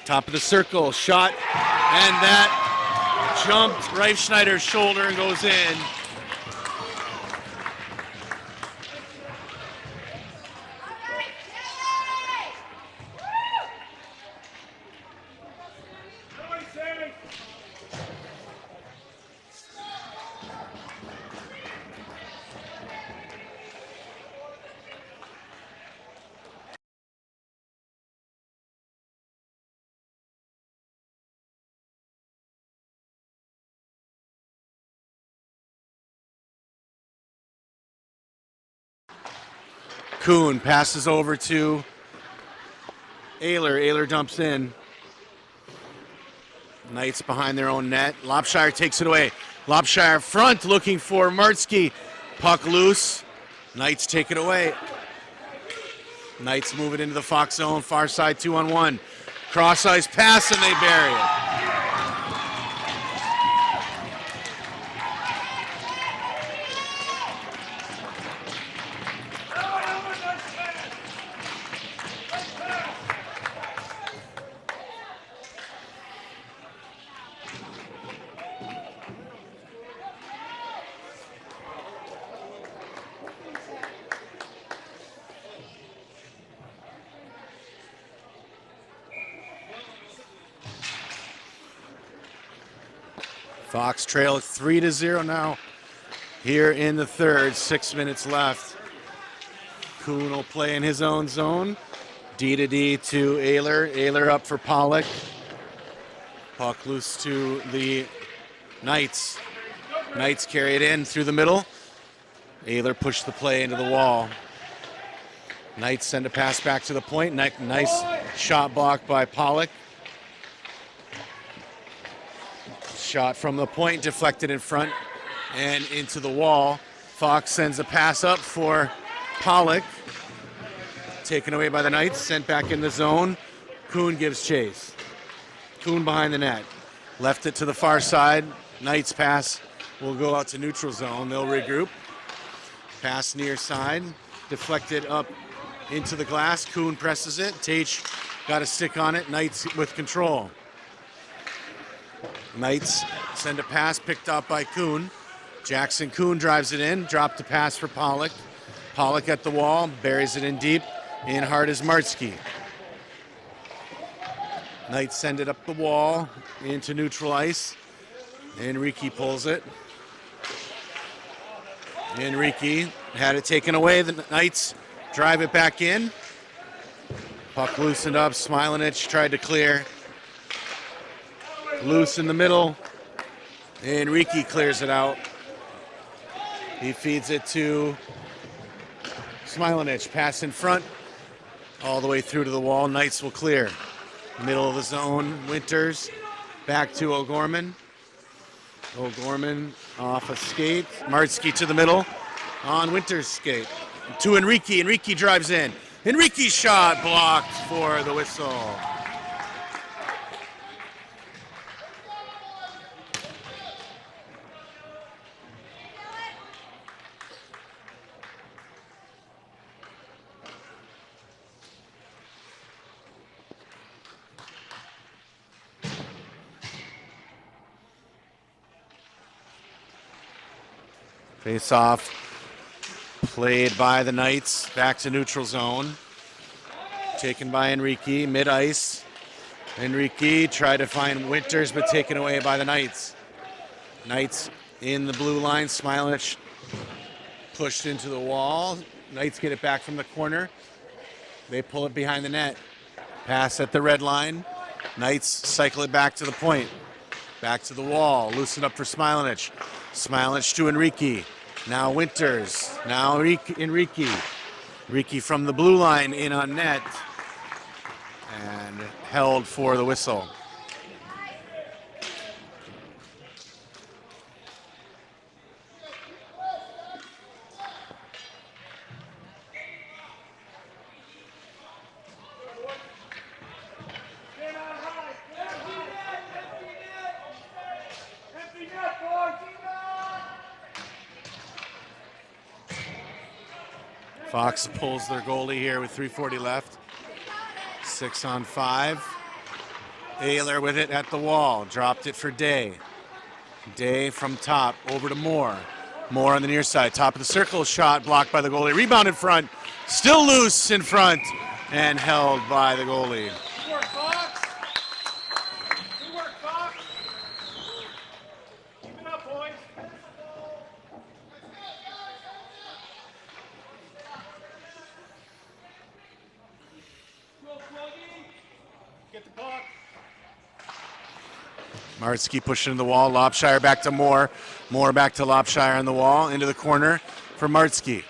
Top of the circle. Shot. And that jumped Reifschneider's shoulder and goes in. Kuhn passes over to Ayler. Ayler dumps in. Knights behind their own net. Lopshire takes it away. Lopshire front looking for Martsky. Puck loose. Knights take it away. Knights move it into the Fox zone. Far side 2-on-1. Cross ice pass and they bury it. Fox trail 3-0 now here in the third. 6 minutes left. Kuhn will play in his own zone. D to Ayler. Ayler up for Pollock. Puck loose to the Knights. Knights carry it in through the middle. Ayler pushed the play into the wall. Knights send a pass back to the point. Nice shot block by Pollock. Shot from the point, deflected in front and into the wall. Fox sends a pass up for Pollock. Taken away by the Knights, sent back in the zone. Kuhn gives chase. Kuhn behind the net. Left it to the far side. Knights pass will go out to neutral zone. They'll regroup. Pass near side. Deflected up into the glass. Kuhn presses it. Tate got a stick on it. Knights with control. Knights send a pass picked up by Kuhn. Jackson Kuhn drives it in. Dropped the pass for Pollock. Pollock at the wall. Buries it in deep. In hard is Martsky. Knights send it up the wall into neutral ice. Enrique pulls it. Enrique had it taken away. The Knights drive it back in. Puck loosened up. Smilanich tried to clear. Loose in the middle. Enrique clears it out. He feeds it to Smilanich. Pass in front. All the way through to the wall. Knights will clear. Middle of the zone. Winters. Back to O'Gorman. O'Gorman off a skate. Martsky to the middle. On Winters' skate. To Enrique. Enrique drives in. Enrique's shot blocked for the whistle. Face off, played by the Knights, back to neutral zone. Taken by Enrique, mid-ice. Enrique tried to find Winters, but taken away by the Knights. Knights in the blue line, Smilanich pushed into the wall. Knights get it back from the corner. They pull it behind the net. Pass at the red line. Knights cycle it back to the point. Back to the wall, loosen up for Smilanich. Smilanich to Enrique. Now Winters. Now Enrique. Enrique from the blue line in on net. And held for the whistle. Fox pulls their goalie here with 3:40 left. 6-on-5. Ayler with it at the wall. Dropped it for Day. Day from top over to Moore. Moore on the near side. Top of the circle. Shot blocked by the goalie. Rebound in front. Still loose in front and held by the goalie. Good work, Fox. Good work, Fox. Keep it up, boys. Go, Sluggy. Get the puck. Martzke pushing the wall. Lopshire back to Moore. Moore back to Lopshire on the wall. Into the corner for Martzke.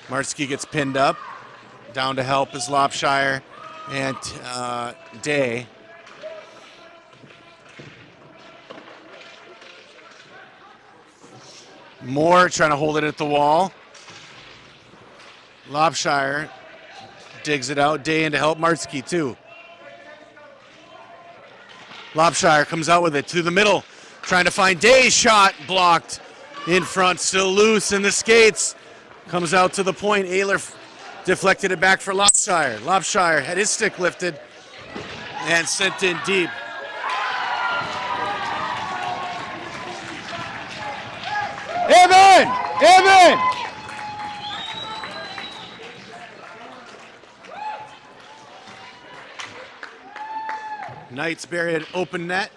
Martzke gets pinned up. Down to help is Lopshire and Day. Moore trying to hold it at the wall. Lopshire digs it out. Day in to help Martzke too. Lopshire comes out with it to the middle, trying to find Day. Shot blocked in front, still loose in the skates. Comes out to the point. Ayler deflected it back for Lopshire. Lopshire had his stick lifted and sent in deep. Evan! Evan! Knights bury an open net.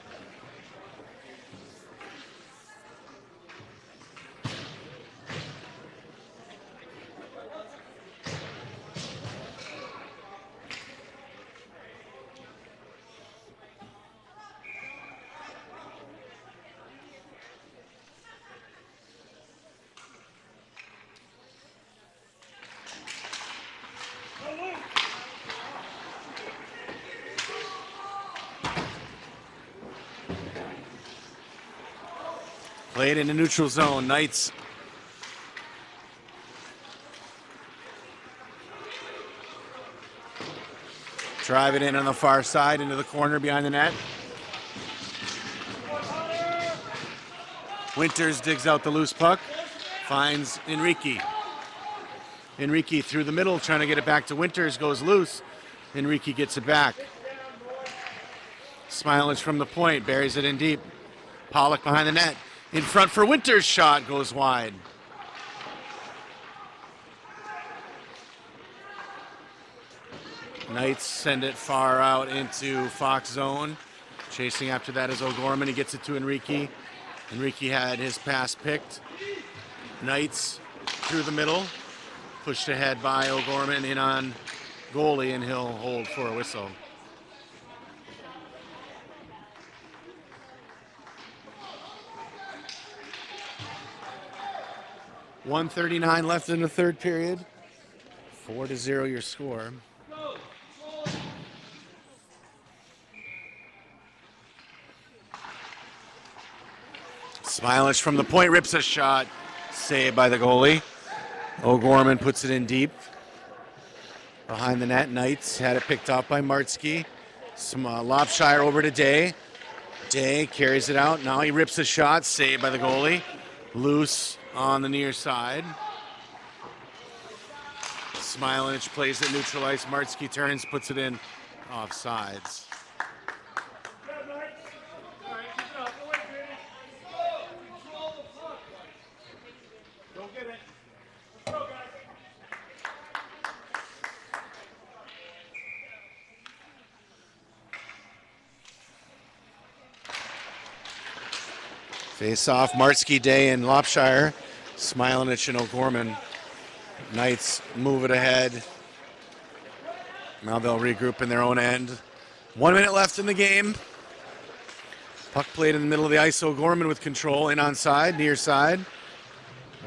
Played in the neutral zone. Knights drive it in on the far side into the corner behind the net. Winters digs out the loose puck. Finds Enrique. Enrique through the middle trying to get it back to Winters. Goes loose. Enrique gets it back. Smilage from the point. Buries it in deep. Pollock behind the net. In front for Winters. Shot goes wide. Knights send it far out into Fox zone. Chasing after that is O'Gorman. He gets it to Enrique. Enrique had his pass picked. Knights through the middle. Pushed ahead by O'Gorman in on goalie, and he'll hold for a whistle. .139 left in the third period. 4-0 your score. Smilage from the point, rips a shot. Saved by the goalie. O'Gorman puts it in deep. Behind the net, Knights had it picked up by Martzke. Some Lopshire over to Day. Day carries it out. Now he rips a shot. Saved by the goalie. Loose on the near side. Smilage plays it neutral ice. Martzke turns, puts it in off sides. Go get it. Go, guys. Face off, Martzke, Day, and Lopshire. Smilinich and O'Gorman. Knights move it ahead. Now they'll regroup in their own end. 1 minute left in the game. Puck played in the middle of the ice. O'Gorman with control, in on side, near side.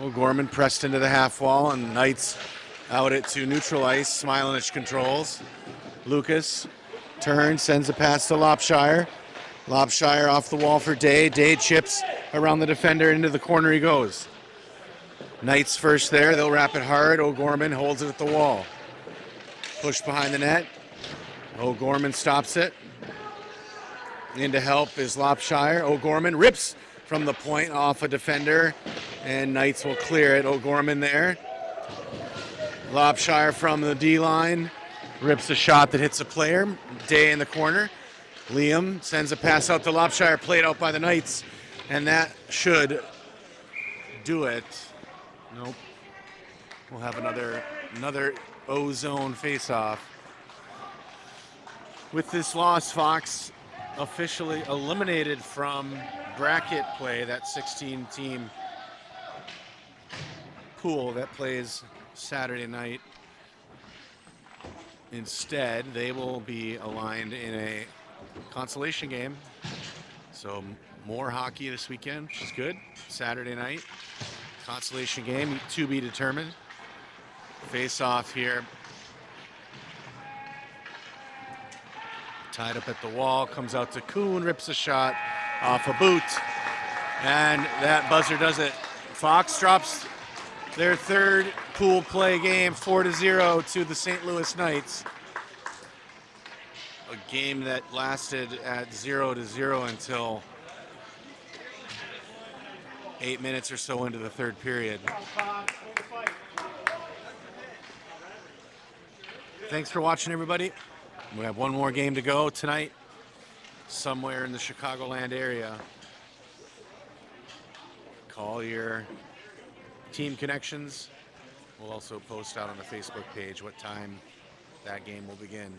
O'Gorman pressed into the half wall, and Knights out it to neutral ice. Smilinich controls. Lucas turns, sends a pass to Lopshire. Lopshire off the wall for Day. Day chips around the defender, into the corner he goes. Knights first there. They'll wrap it hard. O'Gorman holds it at the wall. Push behind the net. O'Gorman stops it. In to help is Lopshire. O'Gorman rips from the point off a defender, and Knights will clear it. O'Gorman there. Lobshire from the D line rips a shot that hits a player. Day in the corner. Liam sends a pass out to Lobshire, played out by the Knights, and that should do it. Nope. We'll have another O-zone face-off. With this loss, Fox officially eliminated from bracket play, that 16-team pool that plays Saturday night. Instead, they will be aligned in a consolation game. So more hockey this weekend, which is good. Saturday night, consolation game to be determined. Face off here. Tied up at the wall, comes out to Kuhn, rips a shot off a boot. And that buzzer does it. Fox drops their third pool play game, 4-0 to the St. Louis Knights. A game that lasted at 0-0 until 8 minutes or so into the third period. Thanks for watching, everybody. We have one more game to go tonight, somewhere in the Chicagoland area. Call your team connections. We'll also post out on the Facebook page what time that game will begin.